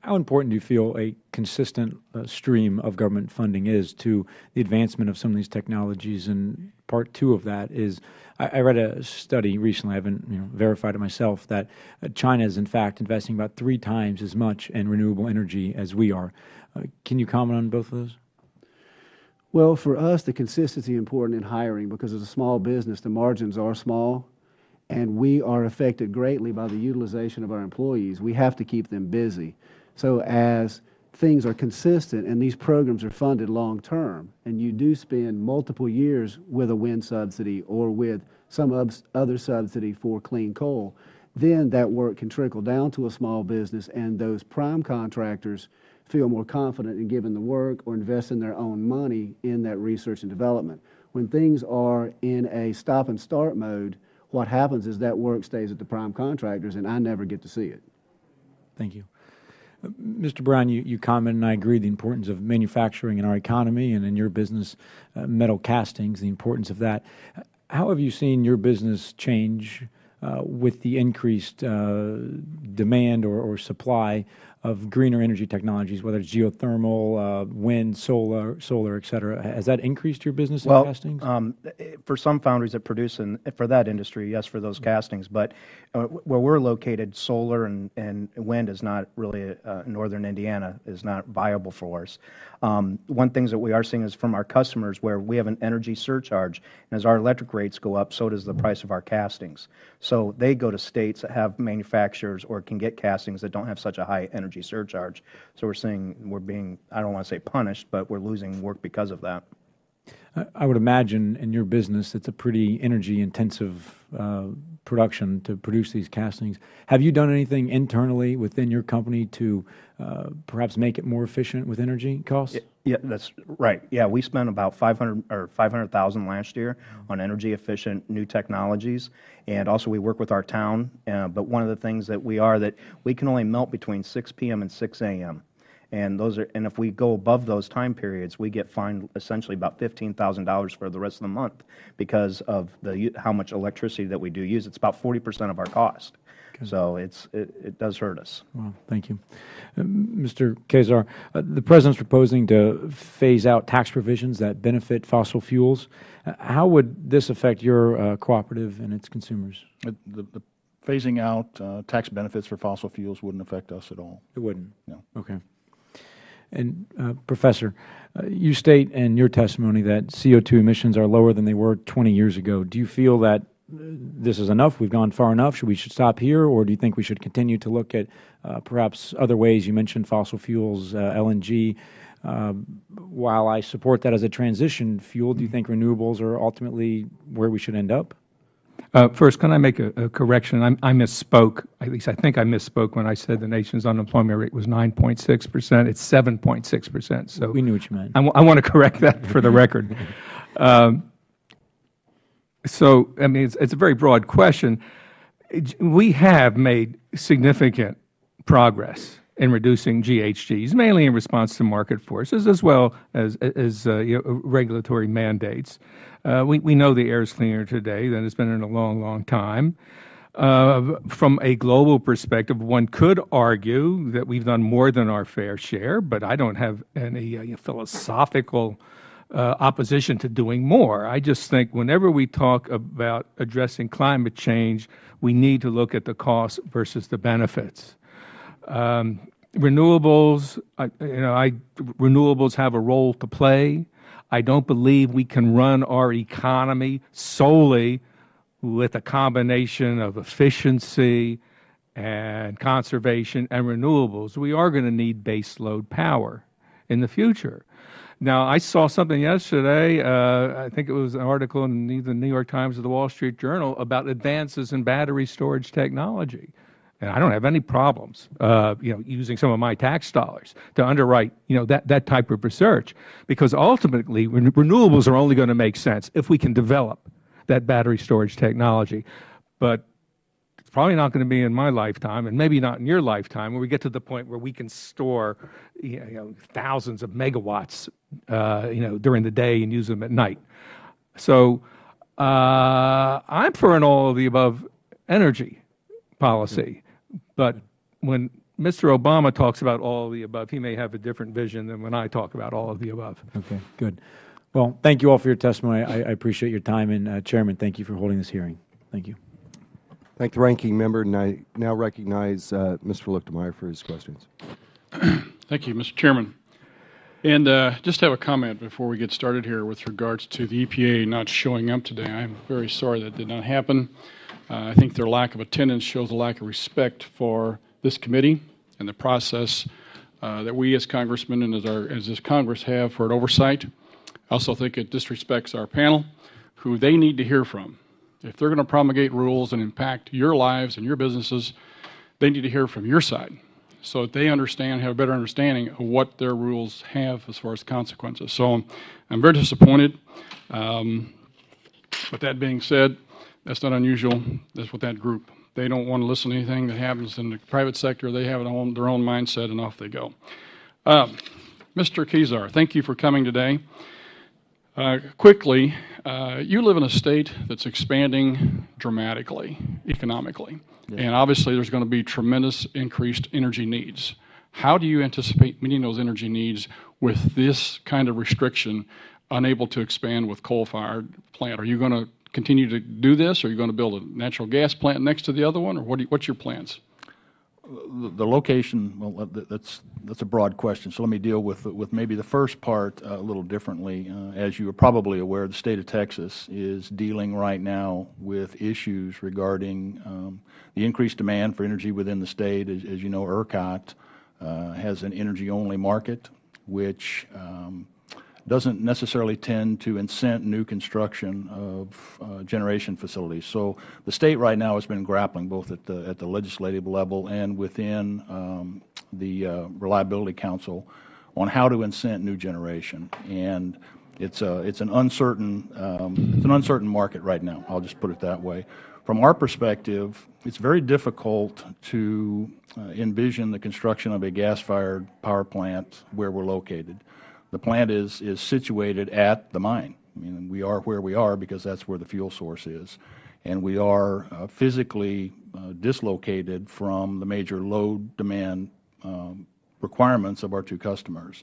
How important do you feel a consistent stream of government funding is to the advancement of some of these technologies? And part two of that is, I read a study recently, I haven't verified it myself, that China is in fact investing about 3 times as much in renewable energy as we are. Can you comment on both of those? Well, for us, the consistency is important in hiring because as a small business, the margins are small, and we are affected greatly by the utilization of our employees. We have to keep them busy. So as things are consistent and these programs are funded long term, and you do spend multiple years with a wind subsidy or with some other subsidy for clean coal, then that work can trickle down to a small business, and those prime contractors feel more confident in giving the work or investing their own money in that research and development. When things are in a stop and start mode, what happens is that work stays at the prime contractors, and I never get to see it. Thank you. Mr. Brown, you commented, and I agree, the importance of manufacturing in our economy and in your business, metal castings, the importance of that. How have you seen your business change with the increased demand or supply of greener energy technologies, whether it's geothermal, wind, solar, et cetera? Has that increased your business in castings? For some foundries that produce for that industry, yes, for those castings. But where we're located, solar and wind is not really, northern Indiana is not viable for us. One thing that we are seeing is from our customers where we have an energy surcharge, and as our electric rates go up, so does the price of our castings. So they go to states that have manufacturers or can get castings that don't have such a high energy surcharge. So we're seeing we're being, I don't want to say punished, but we're losing work because of that. I would imagine in your business it's a pretty energy intensive production to produce these castings. Have you done anything internally within your company to perhaps make it more efficient with energy costs? Yeah, that's right. Yeah, we spent about $500,000 last year on energy efficient new technologies, and also we work with our town. But one of the things that we can only melt between 6 p.m. and 6 a.m. And if we go above those time periods, we get fined essentially about $15,000 for the rest of the month because of how much electricity that we do use. It's about 40% of our cost. Okay. So it does hurt us. Well, thank you. Mr. Kezar, the President's proposing to phase out tax provisions that benefit fossil fuels. How would this affect your cooperative and its consumers? The phasing out tax benefits for fossil fuels wouldn't affect us at all. It wouldn't? No. Okay. And Professor, you state in your testimony that CO2 emissions are lower than they were 20 years ago. Do you feel that this is enough? We've gone far enough. Should we stop here, or do you think we should continue to look at perhaps other ways? You mentioned fossil fuels, LNG. While I support that as a transition fuel, do you think renewables are ultimately where we should end up? First, can I make a correction? I misspoke. At least I think I misspoke when I said the nation's unemployment rate was 9.6%. It's 7.6%. So we knew what you meant. I want to correct that for the record. So, I mean, it's a very broad question. We have made significant progress in reducing GHGs, mainly in response to market forces as well as regulatory mandates. We know the air is cleaner today than it's been in a long, long time. From a global perspective, one could argue that we've done more than our fair share, but I don't have any philosophical opposition to doing more. I just think whenever we talk about addressing climate change, we need to look at the costs versus the benefits. Renewables, renewables have a role to play. I don't believe we can run our economy solely with a combination of efficiency and conservation and renewables. We are going to need base load power in the future. Now, I saw something yesterday, I think it was an article in either the New York Times or the Wall Street Journal about advances in battery storage technology. And I don't have any problems, using some of my tax dollars to underwrite, that type of research, because ultimately renewables are only going to make sense if we can develop that battery storage technology. But probably not going to be in my lifetime, and maybe not in your lifetime, where we get to the point where we can store thousands of megawatts during the day and use them at night. So I'm for an all of the above energy policy, but when Mr. Obama talks about all of the above, he may have a different vision than when I talk about all of the above. Okay, good. Well, thank you all for your testimony. I appreciate your time, and Chairman, thank you for holding this hearing. Thank you. Thank the ranking member, and I now recognize Mr. Lichtenmeyer for his questions. Thank you, Mr. Chairman. And just have a comment before we get started here with regards to the EPA not showing up today. I'm very sorry that did not happen. I think their lack of attendance shows a lack of respect for this committee and the process that we as congressmen and as this Congress have for an oversight. I also think it disrespects our panel, who they need to hear from. If they're going to promulgate rules and impact your lives and your businesses, they need to hear from your side so that they have a better understanding of what their rules have as far as consequences. So I'm very disappointed. But that being said, that's not unusual. That's what that group. They don't want to listen to anything that happens in the private sector. They have their own mindset, and off they go. Mr. Kezar, thank you for coming today. Quickly, you live in a state that's expanding dramatically economically, and obviously there's going to be tremendous increased energy needs. How do you anticipate meeting those energy needs with this kind of restriction, unable to expand with coal-fired plant? Are you going to continue to do this, or are you going to build a natural gas plant next to the other one, or what's your plans? The location, well, that's a broad question, so let me deal with maybe the first part a little differently. As you are probably aware, the state of Texas is dealing right now with issues regarding the increased demand for energy within the state. As you know, ERCOT has an energy-only market, which doesn't necessarily tend to incent new construction of generation facilities. So the state right now has been grappling both at the legislative level and within the Reliability Council on how to incent new generation. And it's an uncertain market right now. I'll just put it that way. From our perspective, it's very difficult to envision the construction of a gas-fired power plant where we're located. The plant is situated at the mine. I mean, we are where we are because that's where the fuel source is. And we are physically dislocated from the major load demand requirements of our two customers.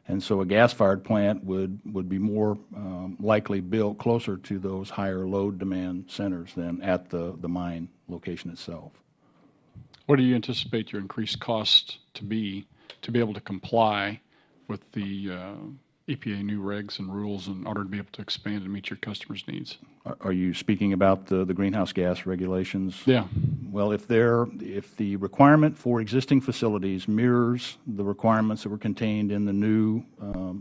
And so a gas-fired plant would be more likely built closer to those higher load demand centers than at the mine location itself. What do you anticipate your increased costs to be able to comply with the EPA new regs and rules in order to be able to expand and meet your customers' needs? Are you speaking about the greenhouse gas regulations? Yeah. Well, if the requirement for existing facilities mirrors the requirements that were contained in the new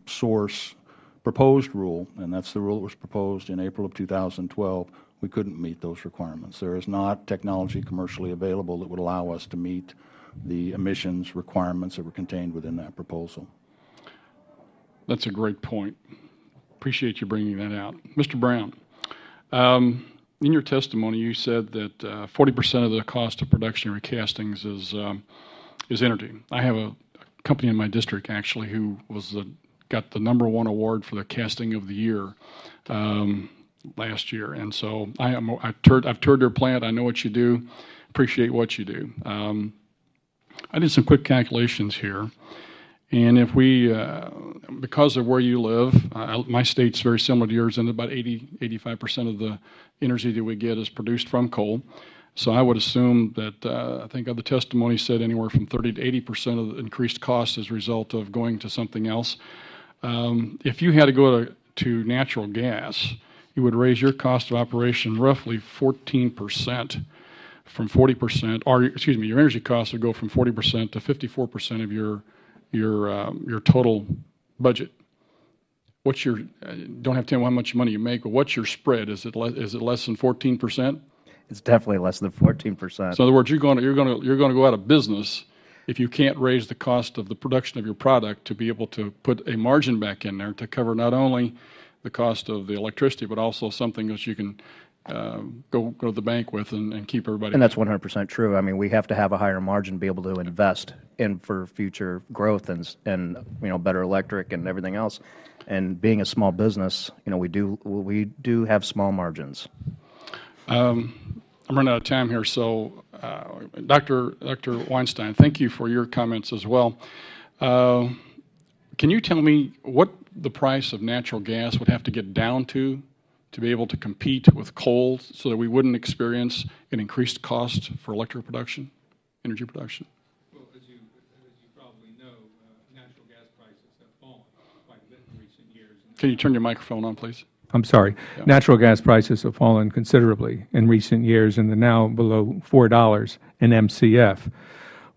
source proposed rule, and that's the rule that was proposed in April of 2012, we couldn't meet those requirements. There is not technology commercially available that would allow us to meet the emissions requirements that were contained within that proposal. That's a great point. Appreciate you bringing that out. Mr. Brown, in your testimony, you said that 40% of the cost of production of recastings is energy. I have a company in my district, actually, who got the #1 award for the casting of the year last year. And so I've toured their plant. I know what you do. Appreciate what you do. I did some quick calculations here. And if we, because of where you live, my state's very similar to yours, and about 85% of the energy that we get is produced from coal. So I would assume that I think other testimony said anywhere from 30 to 80% of the increased cost as a result of going to something else. If you had to go to natural gas, you would raise your cost of operation roughly 14%. From 40%, or excuse me, your energy costs would go from 40% to 54% of your total budget. What's your? Don't have to tell me how much money you make, but what's your spread? Is it less than 14%? It's definitely less than 14%. So in other words, you're going to go out of business if you can't raise the cost of the production of your product to be able to put a margin back in there to cover not only the cost of the electricity, but also something that you can go to the bank with and keep everybody. And that's 100% true. I mean, we have to have a higher margin to be able to invest in for future growth and better electric and everything else. And being a small business, we do have small margins. I'm running out of time here, so Dr. Weinstein, thank you for your comments as well. Can you tell me what the price of natural gas would have to get down to be able to compete with coal so that we wouldn't experience an increased cost for electric production, energy production? Well, as you probably know, natural gas prices have fallen quite a bit in recent years. Can you turn your microphone on, please? I'm sorry. Yeah. Natural gas prices have fallen considerably in recent years, and they're now below $4 an MCF.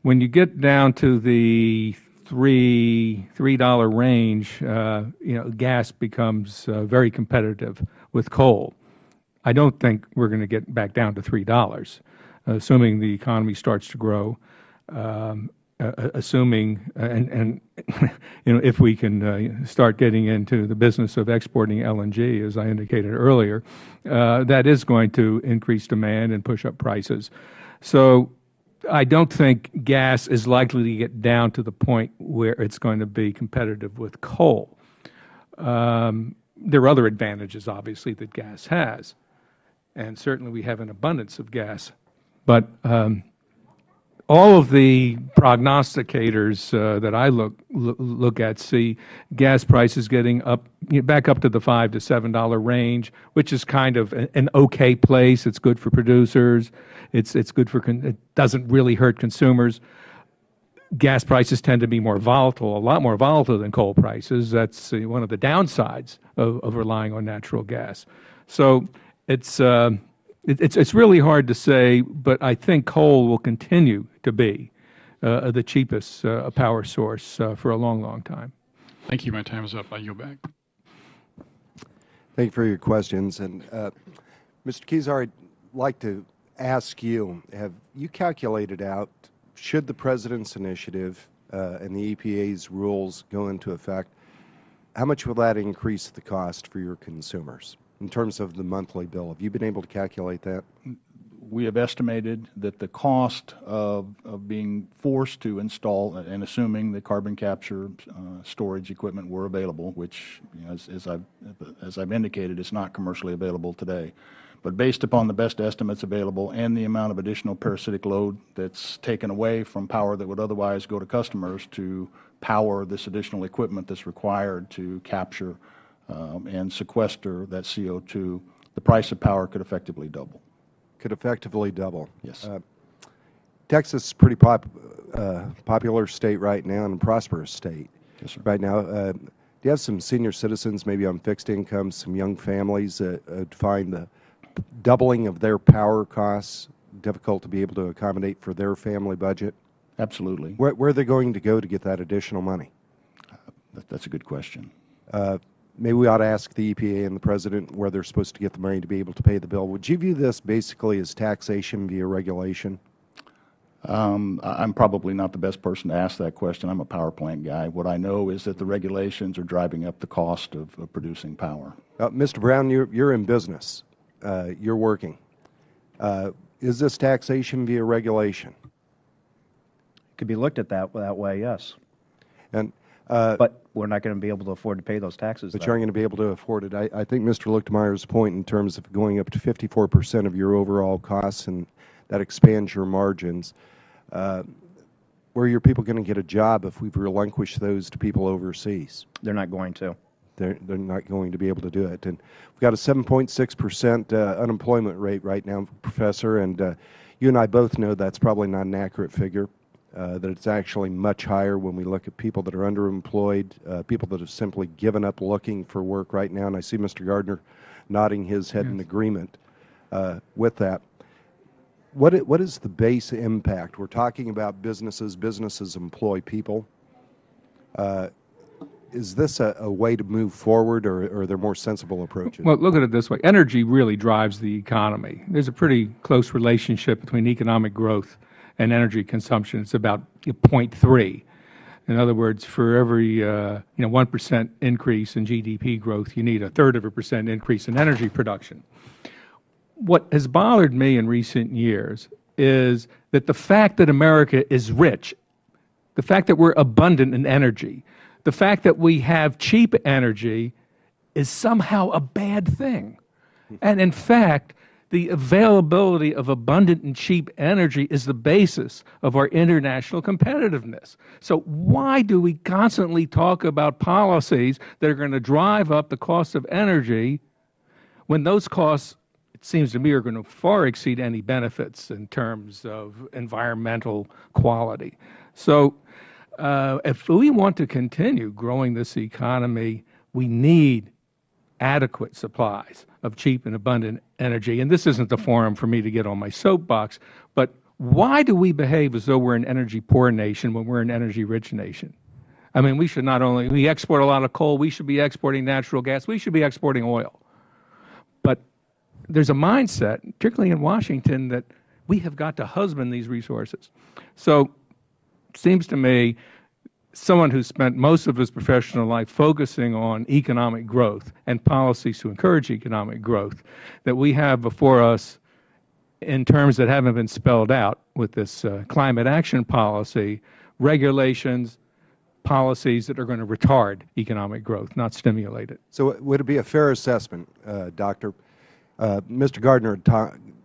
When you get down to the $3 range, gas becomes very competitive with coal. I don't think we're going to get back down to $3, assuming the economy starts to grow. Assuming and if we can start getting into the business of exporting LNG, as I indicated earlier, that is going to increase demand and push up prices. So I don't think gas is likely to get down to the point where it's going to be competitive with coal. There are other advantages, obviously, that gas has, and certainly we have an abundance of gas. But all of the prognosticators that I look at see gas prices getting back up to the $5 to $7 range, which is kind of an okay place. It's good for producers. It's good for it doesn't really hurt consumers. Gas prices tend to be more volatile, a lot more volatile than coal prices. That's one of the downsides of relying on natural gas. So it's really hard to say, but I think coal will continue to be the cheapest power source for a long, long time. Thank you. My time is up. I yield back. Thank you for your questions. And Mr. Kezar, I'd like to ask you, have you calculated out, should the President's initiative and the EPA's rules go into effect, how much will that increase the cost for your consumers in terms of the monthly bill? Have you been able to calculate that? We have estimated that the cost of being forced to install, and assuming that carbon capture storage equipment were available, which, as I've indicated, is not commercially available today. But based upon the best estimates available and the amount of additional parasitic load that's taken away from power that would otherwise go to customers to power this additional equipment that's required to capture and sequester that CO2, the price of power could effectively double. Could effectively double. Yes. Texas is a pretty popular state right now and a prosperous state. Yes, sir. Right now. Do you have some senior citizens, maybe on fixed incomes, some young families that find the doubling of their power costs difficult to be able to accommodate for their family budget? Absolutely. Where are they going to go to get that additional money? That's a good question. Maybe we ought to ask the EPA and the President where they're supposed to get the money to be able to pay the bill. Would you view this basically as taxation via regulation? I'm probably not the best person to ask that question. I'm a power plant guy. What I know is that the regulations are driving up the cost of producing power. Mr. Brown, you're in business. You're working. Is this taxation via regulation? It could be looked at that way, yes. And but we're not going to be able to afford to pay those taxes. But you aren't going to be able to afford it. I think Mr. Lichtemeyer's point in terms of going up to 54% of your overall costs, and that expands your margins. Where are your people going to get a job if we've relinquished those to people overseas? They're not going to. They're not going to be able to do it. And we've got a 7.6% unemployment rate right now, Professor, and you and I both know that's probably not an accurate figure, that it's actually much higher when we look at people that are underemployed, people that have simply given up looking for work right now. And I see Mr. Gardner nodding his head in agreement with that. What is the base impact? We're talking about businesses. Businesses employ people. Is this a way to move forward, or are there more sensible approaches? Well, look at it this way. Energy really drives the economy. There's a pretty close relationship between economic growth and energy consumption. It's about 0.3. In other words, for every 1% increase in GDP growth, you need 1/3 of a percent increase in energy production. what has bothered me in recent years is that the fact that America is rich, the fact that we're abundant in energy, the fact that we have cheap energy is somehow a bad thing. And in fact, the availability of abundant and cheap energy is the basis of our international competitiveness. So why do we constantly talk about policies that are going to drive up the cost of energy when those costs, it seems to me, are going to far exceed any benefits in terms of environmental quality? So if we want to continue growing this economy, we need adequate supplies of cheap and abundant energy. And this isn't the forum for me to get on my soapbox, but why do we behave as though we're an energy-poor nation when we're an energy-rich nation? I mean, we should not only, we export a lot of coal, we should be exporting natural gas, we should be exporting oil. But there's a mindset, particularly in Washington, that we have got to husband these resources. So it seems to me, someone who spent most of his professional life focusing on economic growth and policies to encourage economic growth, that we have before us, in terms that haven't been spelled out with this climate action policy, regulations, policies that are going to retard economic growth, not stimulate it. So would it be a fair assessment, Doctor? Mr. Gardner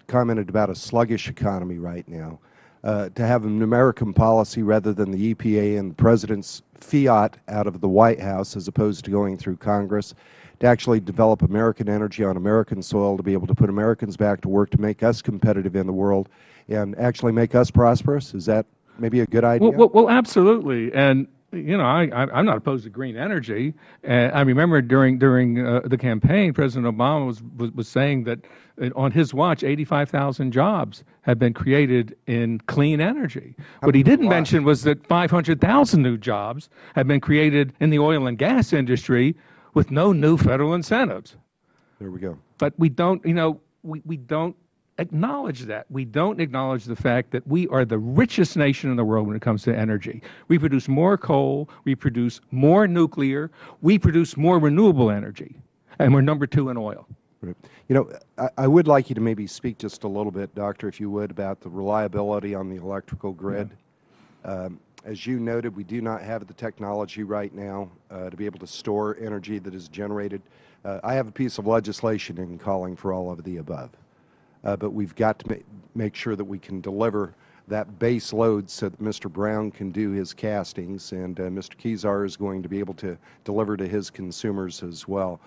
commented about a sluggish economy right now. To have an American policy rather than the EPA and the President's fiat out of the White House as opposed to going through Congress, to actually develop American energy on American soil, to be able to put Americans back to work to make us competitive in the world and actually make us prosperous? Is that maybe a good idea? Well, absolutely. And you know, I'm not opposed to green energy. I remember during the campaign, President Obama was saying that on his watch, 85,000 jobs have been created in clean energy. What he didn't mention was that 500,000 new jobs have been created in the oil and gas industry with no new federal incentives. There we go. But we don't, you know, we don't acknowledge that. We don't acknowledge the fact that we are the richest nation in the world when it comes to energy. We produce more coal, we produce more nuclear, we produce more renewable energy, and we're number 2 in oil. Right. You know, I would like you to maybe speak just a little bit, Doctor, if you would, about the reliability on the electrical grid. Yeah. As you noted, we do not have the technology right now to be able to store energy that is generated. I have a piece of legislation in calling for all of the above. But we've got to make sure that we can deliver that base load so that Mr. Brown can do his castings and Mr. Kezar is going to be able to deliver to his consumers as well.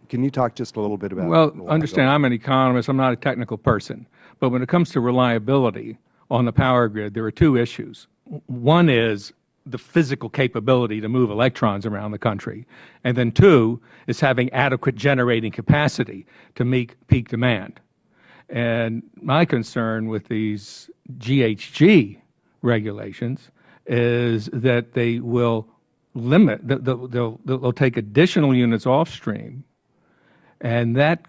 Can you talk just a little bit about Well, understand, I'm an economist. I'm not a technical person. But when it comes to reliability on the power grid, there are 2 issues. One is the physical capability to move electrons around the country. And then 2 is having adequate generating capacity to meet peak demand. And my concern with these GHG regulations is that they will limit, they'll take additional units off stream, and that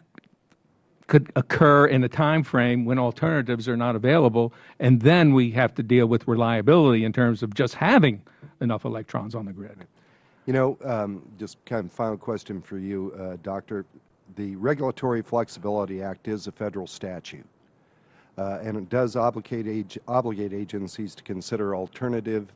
could occur in a time frame when alternatives are not available, and then we have to deal with reliability in terms of just having enough electrons on the grid. You know, just kind of final question for you, Doctor. The Regulatory Flexibility Act is a federal statute, and it does obligate agencies to consider alternative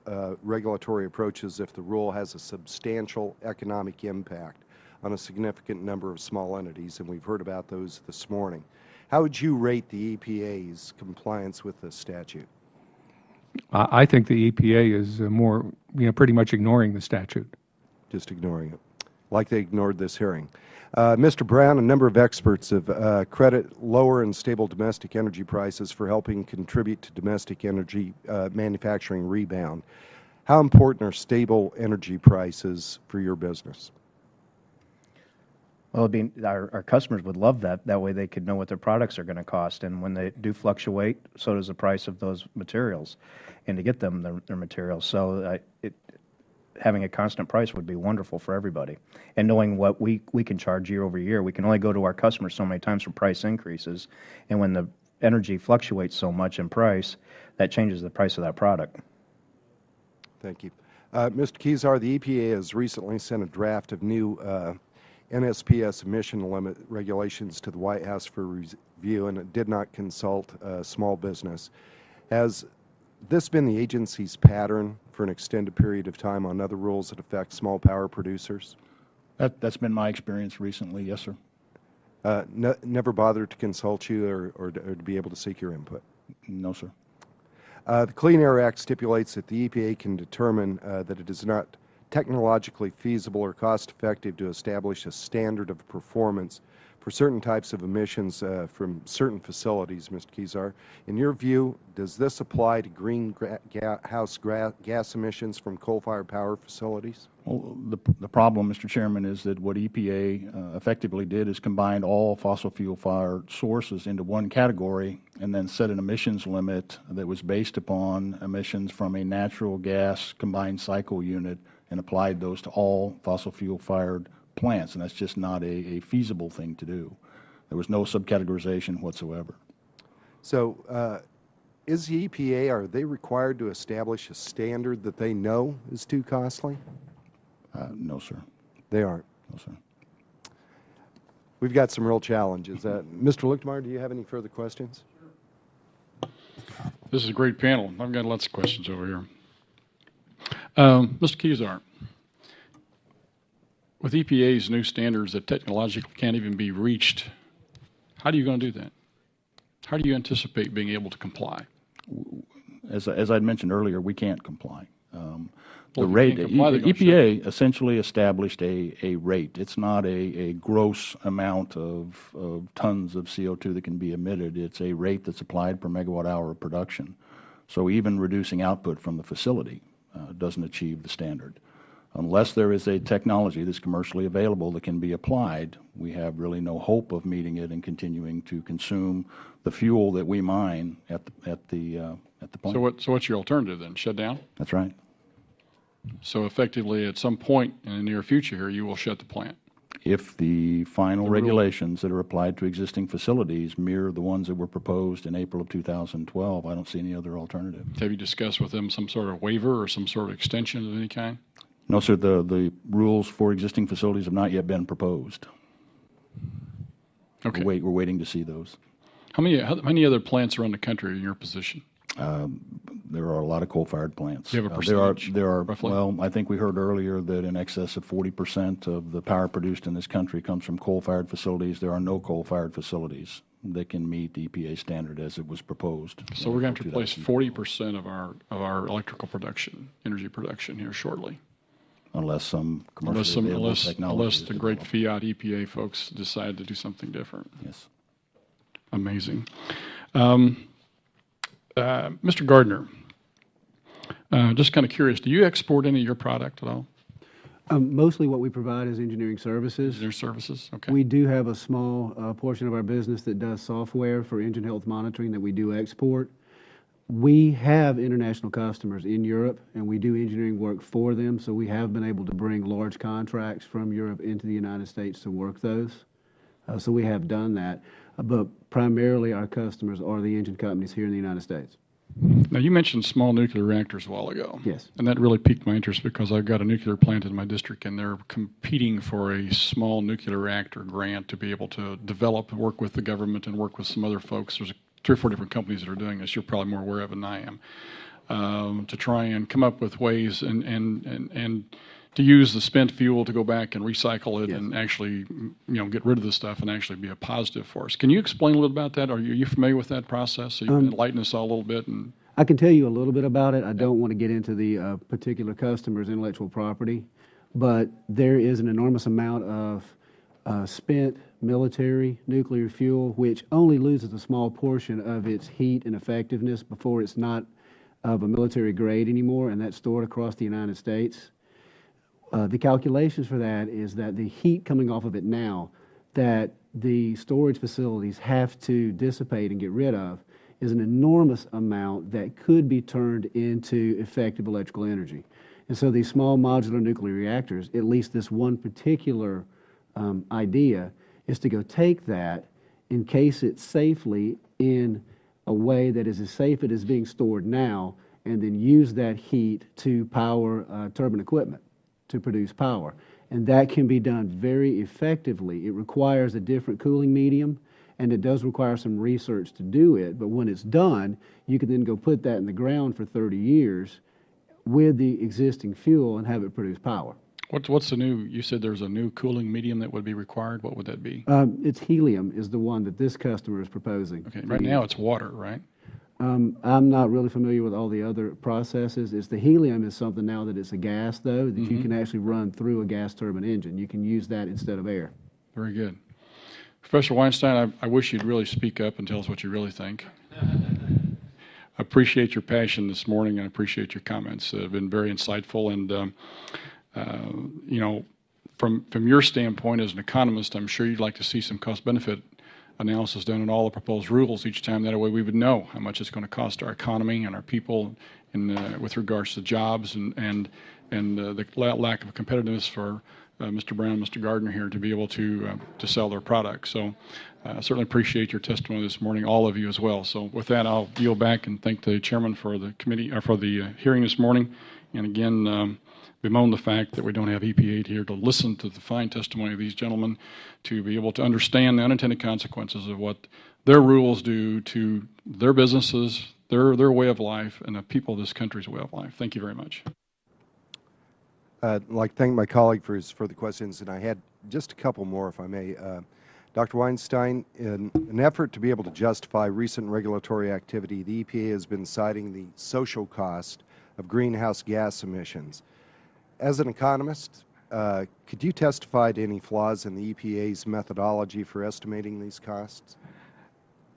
regulatory approaches if the rule has a substantial economic impact on a significant number of small entities, and we've heard about those this morning. How would you rate the EPA's compliance with this statute? I think the EPA is more, pretty much ignoring the statute. Just ignoring it, like they ignored this hearing. Mr. Brown, a number of experts have credit lower and stable domestic energy prices for helping contribute to domestic energy manufacturing rebound. How important are stable energy prices for your business? Well, our customers would love that. That way they could know what their products are going to cost. And when they do fluctuate, so does the price of those materials and to get them their materials. So having a constant price would be wonderful for everybody. And knowing what we can charge year over year, we can only go to our customers so many times for price increases. And when the energy fluctuates so much in price, that changes the price of that product. Thank you. Mr. Kezar, the EPA has recently sent a draft of new NSPS emission limit regulations to the White House for review, and it did not consult small business. Has this been the agency's pattern for an extended period of time on other rules that affect small power producers? That's been my experience recently, yes, sir. Never bothered to consult you or to be able to seek your input? No, sir. The Clean Air Act stipulates that the EPA can determine that it is not technologically feasible or cost-effective to establish a standard of performance for certain types of emissions from certain facilities, Mr. Kezar. In your view, does this apply to greenhouse gas emissions from coal-fired power facilities? Well, the problem, Mr. Chairman, is that what EPA effectively did is combined all fossil fuel-fired sources into one category and then set an emissions limit that was based upon emissions from a natural gas combined cycle unit and applied those to all fossil fuel-fired plants, and that's just not a feasible thing to do. There was no subcategorization whatsoever. So is the EPA, are they required to establish a standard that they know is too costly? No, sir. They aren't. No, sir. We've got some real challenges. Mr. Luchtmeyer, do you have any further questions? This is a great panel. I've got lots of questions over here. Mr. Kezar, with EPA's new standards that technologically can't even be reached, how are you going to do that? How do you anticipate being able to comply? As I'd mentioned earlier, we can't comply. The Well, if you rate, can't comply, they're gonna EPA essentially established a rate. It's not a gross amount of tons of CO2 that can be emitted. It's a rate that's applied per megawatt hour of production. So even reducing output from the facility doesn't achieve the standard. Unless there is a technology that's commercially available that can be applied, we have really no hope of meeting it and continuing to consume the fuel that we mine at the plant. So what's your alternative then? Shut down? That's right. So effectively, at some point in the near future here, you will shut the plant. If the final The rule. regulations that are applied to existing facilities mirror the ones that were proposed in April of 2012, I don't see any other alternative. Have you discussed with them some sort of waiver or some sort of extension of any kind? No, sir. The rules for existing facilities have not yet been proposed. Okay. We're waiting to see those. How many other plants around the country are in your position? There are a lot of coal-fired plants. Do you have a percentage, There are. roughly? Well, I think we heard earlier that in excess of 40% of the power produced in this country comes from coal-fired facilities. There are no coal-fired facilities that can meet the EPA standard as it was proposed. So we're going to have to replace 40% of our electrical production, energy production here shortly. Unless some commercially available technology Unless is the great developed. fiat EPA folks decide to do something different. Yes. Amazing. Mr. Gardner, just kind of curious, do you export any of your product at all? Mostly what we provide is engineering services. Your services? Okay. We do have a small portion of our business that does software for engine health monitoring that we do export. We have international customers in Europe, and we do engineering work for them, so we have been able to bring large contracts from Europe into the United States to work those. So we have done that, but primarily our customers are the engine companies here in the United States. Now, you mentioned small nuclear reactors a while ago. Yes. And that really piqued my interest because I've got a nuclear plant in my district, and they're competing for a small nuclear reactor grant to be able to develop and work with the government and work with some other folks. There's 3 or 4 different companies that are doing this. You're probably more aware of than I am, to try and come up with ways and to use the spent fuel to go back and recycle it. Yes. And actually, get rid of the stuff and actually be a positive force. Can you explain a little about that? Are you familiar with that process? So you can enlighten us all a little bit. And I can tell you a little bit about it. I don't want to get into the particular customer's intellectual property, but there is an enormous amount of spent military nuclear fuel, which only loses a small portion of its heat and effectiveness before it's not of a military grade anymore, and that's stored across the United States. The calculations for that is that the heat coming off of it now that the storage facilities have to dissipate and get rid of is an enormous amount that could be turned into effective electrical energy. And so these small modular nuclear reactors, at least this one particular idea, is to go take that, encase it safely in a way that is as safe as it is being stored now, and then use that heat to power turbine equipment. to produce power. And that can be done very effectively. It requires a different cooling medium, and it does require some research to do it. But when it's done, you can then go put that in the ground for 30 years with the existing fuel and have it produce power. What's the new, you said there's a new cooling medium that would be required. What would that be? It's helium is the one that this customer is proposing. Okay, right now it's water, right? I'm not really familiar with all the other processes. It's the helium is something now that it's a gas, though, that you can actually run through a gas turbine engine. You can use that instead of air. Very good. Professor Weinstein, I wish you'd really speak up and tell us what you really think. I appreciate your passion this morning, and I appreciate your comments. They've been very insightful, and you know, from your standpoint as an economist, I'm sure you'd like to see some cost-benefit analysis done on all the proposed rules each time. That way we would know how much it's going to cost our economy and our people with regards to jobs and the lack of competitiveness for Mr. Brown, Mr. Gardner here to be able to sell their products. So I certainly appreciate your testimony this morning, all of you as well. So with that, I'll yield back and thank the chairman for the committee, or for the hearing this morning. And again, bemoan the fact that we don't have EPA here to listen to the fine testimony of these gentlemen, to be able to understand the unintended consequences of what their rules do to their businesses, their way of life, and the people of this country's way of life. Thank you very much. I'd like to thank my colleague for his further questions, and I had just a couple more, if I may. Dr. Weinstein, in an effort to be able to justify recent regulatory activity, the EPA has been citing the social cost of greenhouse gas emissions. As an economist, could you testify to any flaws in the EPA's methodology for estimating these costs?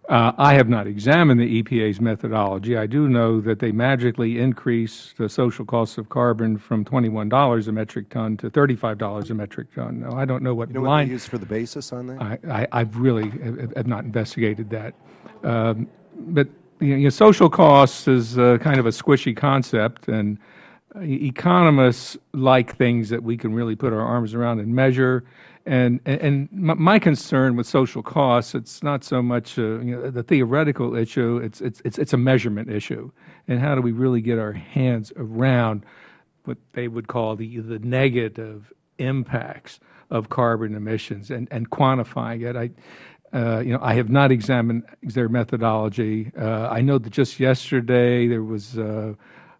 I have not examined the EPA's methodology. I do know that they magically increased the social costs of carbon from $21 a metric ton to $35 a metric ton. Now, I don't know what You know what they use for the basis on that? I really have not investigated that. But you know, social costs is kind of a squishy concept, and economists like things that we can really put our arms around and measure. And my concern with social costs, it's not so much you know, the theoretical issue. It's a measurement issue, and how do we really get our hands around what they would call the negative impacts of carbon emissions and quantifying it. You know, I have not examined their methodology. I know that just yesterday there was.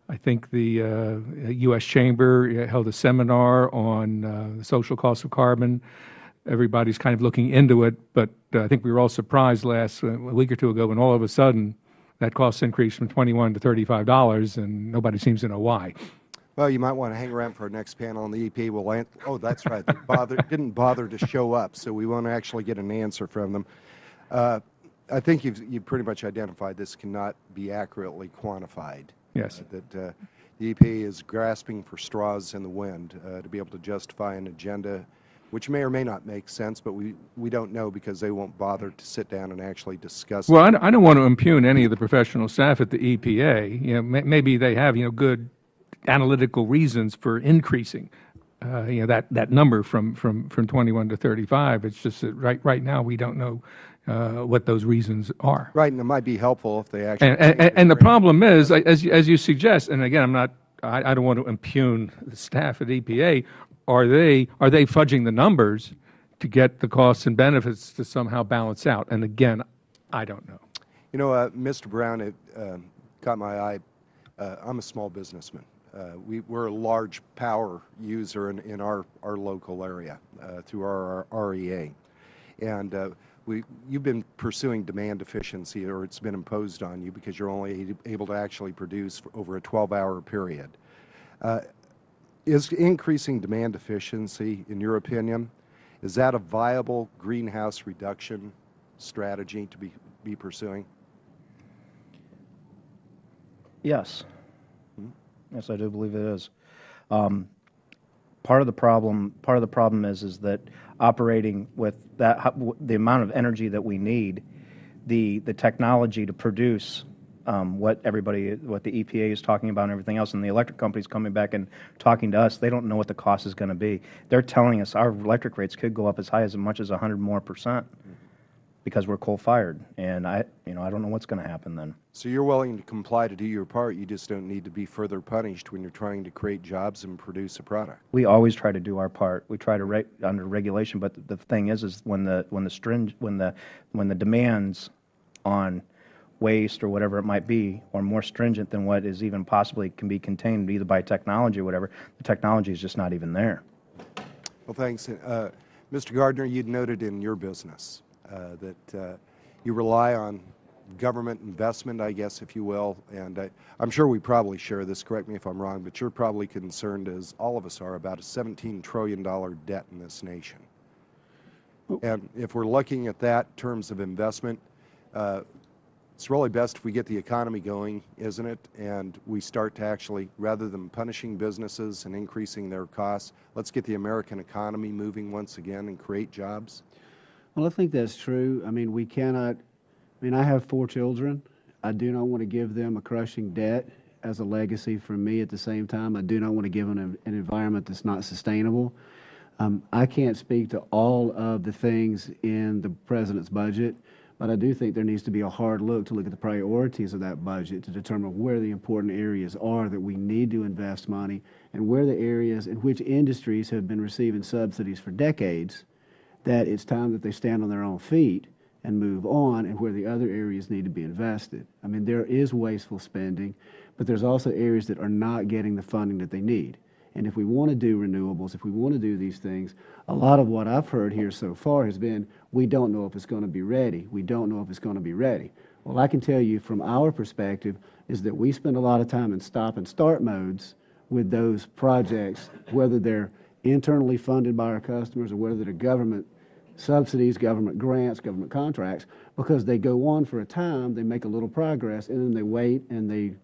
I think the U.S. Chamber held a seminar on the social costs of carbon. Everybody's kind of looking into it, but I think we were all surprised a week or two ago when all of a sudden that cost increased from $21 to $35, and nobody seems to know why. Well, you might want to hang around for our next panel, and the EPA will answer. Oh, that's right. They didn't bother to show up, so we won't actually get an answer from them. I think you've pretty much identified this cannot be accurately quantified. Yes. That the EPA is grasping for straws in the wind to be able to justify an agenda which may or may not make sense, but we don't know because they won't bother to sit down and actually discuss it. Well, I don't want to impugn any of the professional staff at the EPA. You know, maybe they have, you know, good analytical reasons for increasing you know, that number from 21 to 35. It's just that right now we don't know what those reasons are. Right, and it might be helpful if they actually. And the problem is, as you suggest, and again, I don't want to impugn the staff at EPA. Are they fudging the numbers to get the costs and benefits to somehow balance out? And again, I don't know. You know, Mr. Brown, it caught my eye. I'm a small businessman. We're a large power user in our local area through our REA, and you've been pursuing demand efficiency, or it's been imposed on you because you're only able to actually produce over a 12-hour period. Is increasing demand efficiency, in your opinion, is that a viable greenhouse reduction strategy to be pursuing? Yes. Yes, I do believe it is. Part of the problem is that operating with the amount of energy that we need, the technology to produce what the EPA is talking about and everything else, and the electric companies coming back and talking to us, they don't know what the cost is going to be. They're telling us our electric rates could go up as high as much as 100% more. because we're coal-fired. And I don't know what's going to happen then. So you're willing to comply to do your part, you just don't need to be further punished when you're trying to create jobs and produce a product? We always try to do our part. We try to under regulation, but the thing is when the demands on waste or whatever it might be are more stringent than what is even possibly can be contained either by technology or whatever, the technology is just not even there. Well, thanks. Mr. Gardner, you'd noted in your business that you rely on government investment, I guess, if you will, and I'm sure we probably share this, correct me if I'm wrong, but you're probably concerned, as all of us are, about a $17 trillion debt in this nation. And if we're looking at that in terms of investment, it's really best if we get the economy going, isn't it? And we start to actually, rather than punishing businesses and increasing their costs, let's get the American economy moving once again and create jobs. Well, I think that's true. I mean, we cannot, I have 4 children. I do not want to give them a crushing debt as a legacy from me. At the same time, I do not want to give them an environment that's not sustainable. I can't speak to all of the things in the President's budget, but I do think there needs to be a hard look to look at the priorities of that budget to determine where the important areas are that we need to invest money and where the areas in which industries have been receiving subsidies for decades, that it's time that they stand on their own feet and move on, and where the other areas need to be invested. I mean, there is wasteful spending, but there's also areas that are not getting the funding that they need. And if we want to do renewables, if we want to do these things, a lot of what I've heard here so far has been, we don't know if it's going to be ready. We don't know if it's going to be ready. Well, I can tell you from our perspective is that we spend a lot of time in stop and start modes with those projects, whether they're internally funded by our customers or whether they're government subsidies, government grants, government contracts, because they go on for a time, they make a little progress, and then they wait and they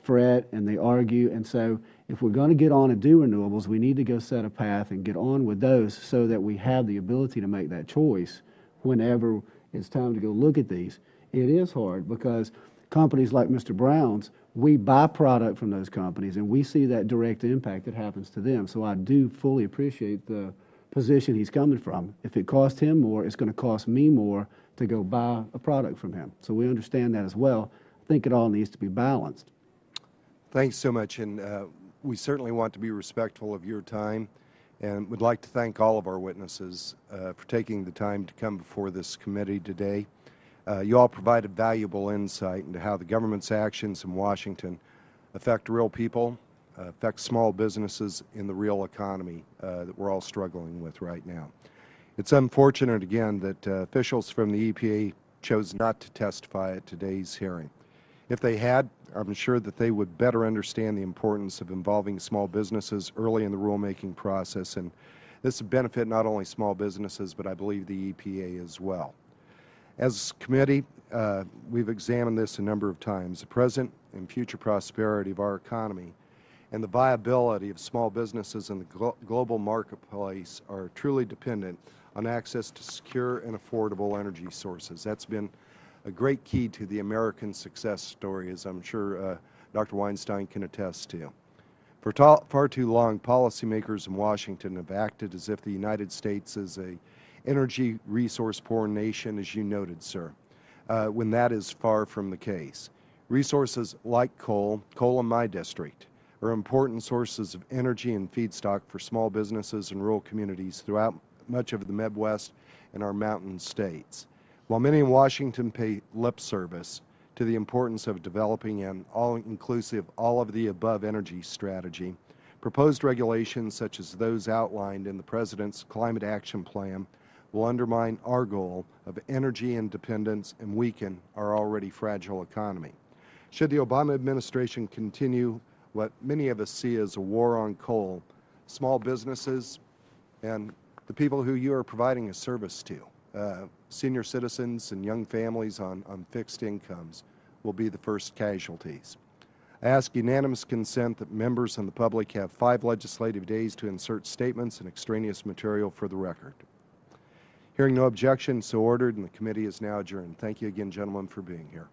fret and they argue. And so if we're going to get on and do renewables, we need to go set a path and get on with those so that we have the ability to make that choice whenever it's time to go look at these. It is hard because companies like Mr. Brown's, we buy product from those companies and we see that direct impact that happens to them. So I do fully appreciate the position he's coming from. If it costs him more, it's going to cost me more to go buy a product from him. So we understand that as well. I think it all needs to be balanced. Thanks so much, and we certainly want to be respectful of your time and would like to thank all of our witnesses for taking the time to come before this committee today. You all provided valuable insight into how the government's actions in Washington affect real people, affect small businesses in the real economy that we're all struggling with right now. It's unfortunate, again, that officials from the EPA chose not to testify at today's hearing. If they had, I'm sure that they would better understand the importance of involving small businesses early in the rulemaking process, and this would benefit not only small businesses, but I believe the EPA as well. As a committee, we've examined this a number of times. The present and future prosperity of our economy and the viability of small businesses in the global marketplace are truly dependent on access to secure and affordable energy sources. That's been a great key to the American success story, as I'm sure Dr. Weinstein can attest to. For far too long, policymakers in Washington have acted as if the United States is an energy resource poor nation, as you noted, sir, when that is far from the case. Resources like coal in my district, are important sources of energy and feedstock for small businesses and rural communities throughout much of the Midwest and our mountain states. While many in Washington pay lip service to the importance of developing an all-inclusive, all-of-the-above energy strategy, proposed regulations such as those outlined in the President's Climate Action Plan will undermine our goal of energy independence and weaken our already fragile economy. Should the Obama administration continue what many of us see as a war on coal, small businesses and the people who you are providing a service to, senior citizens and young families on fixed incomes, will be the first casualties. I ask unanimous consent that members and the public have 5 legislative days to insert statements and extraneous material for the record. Hearing no objection, so ordered, and the committee is now adjourned. Thank you again, gentlemen, for being here.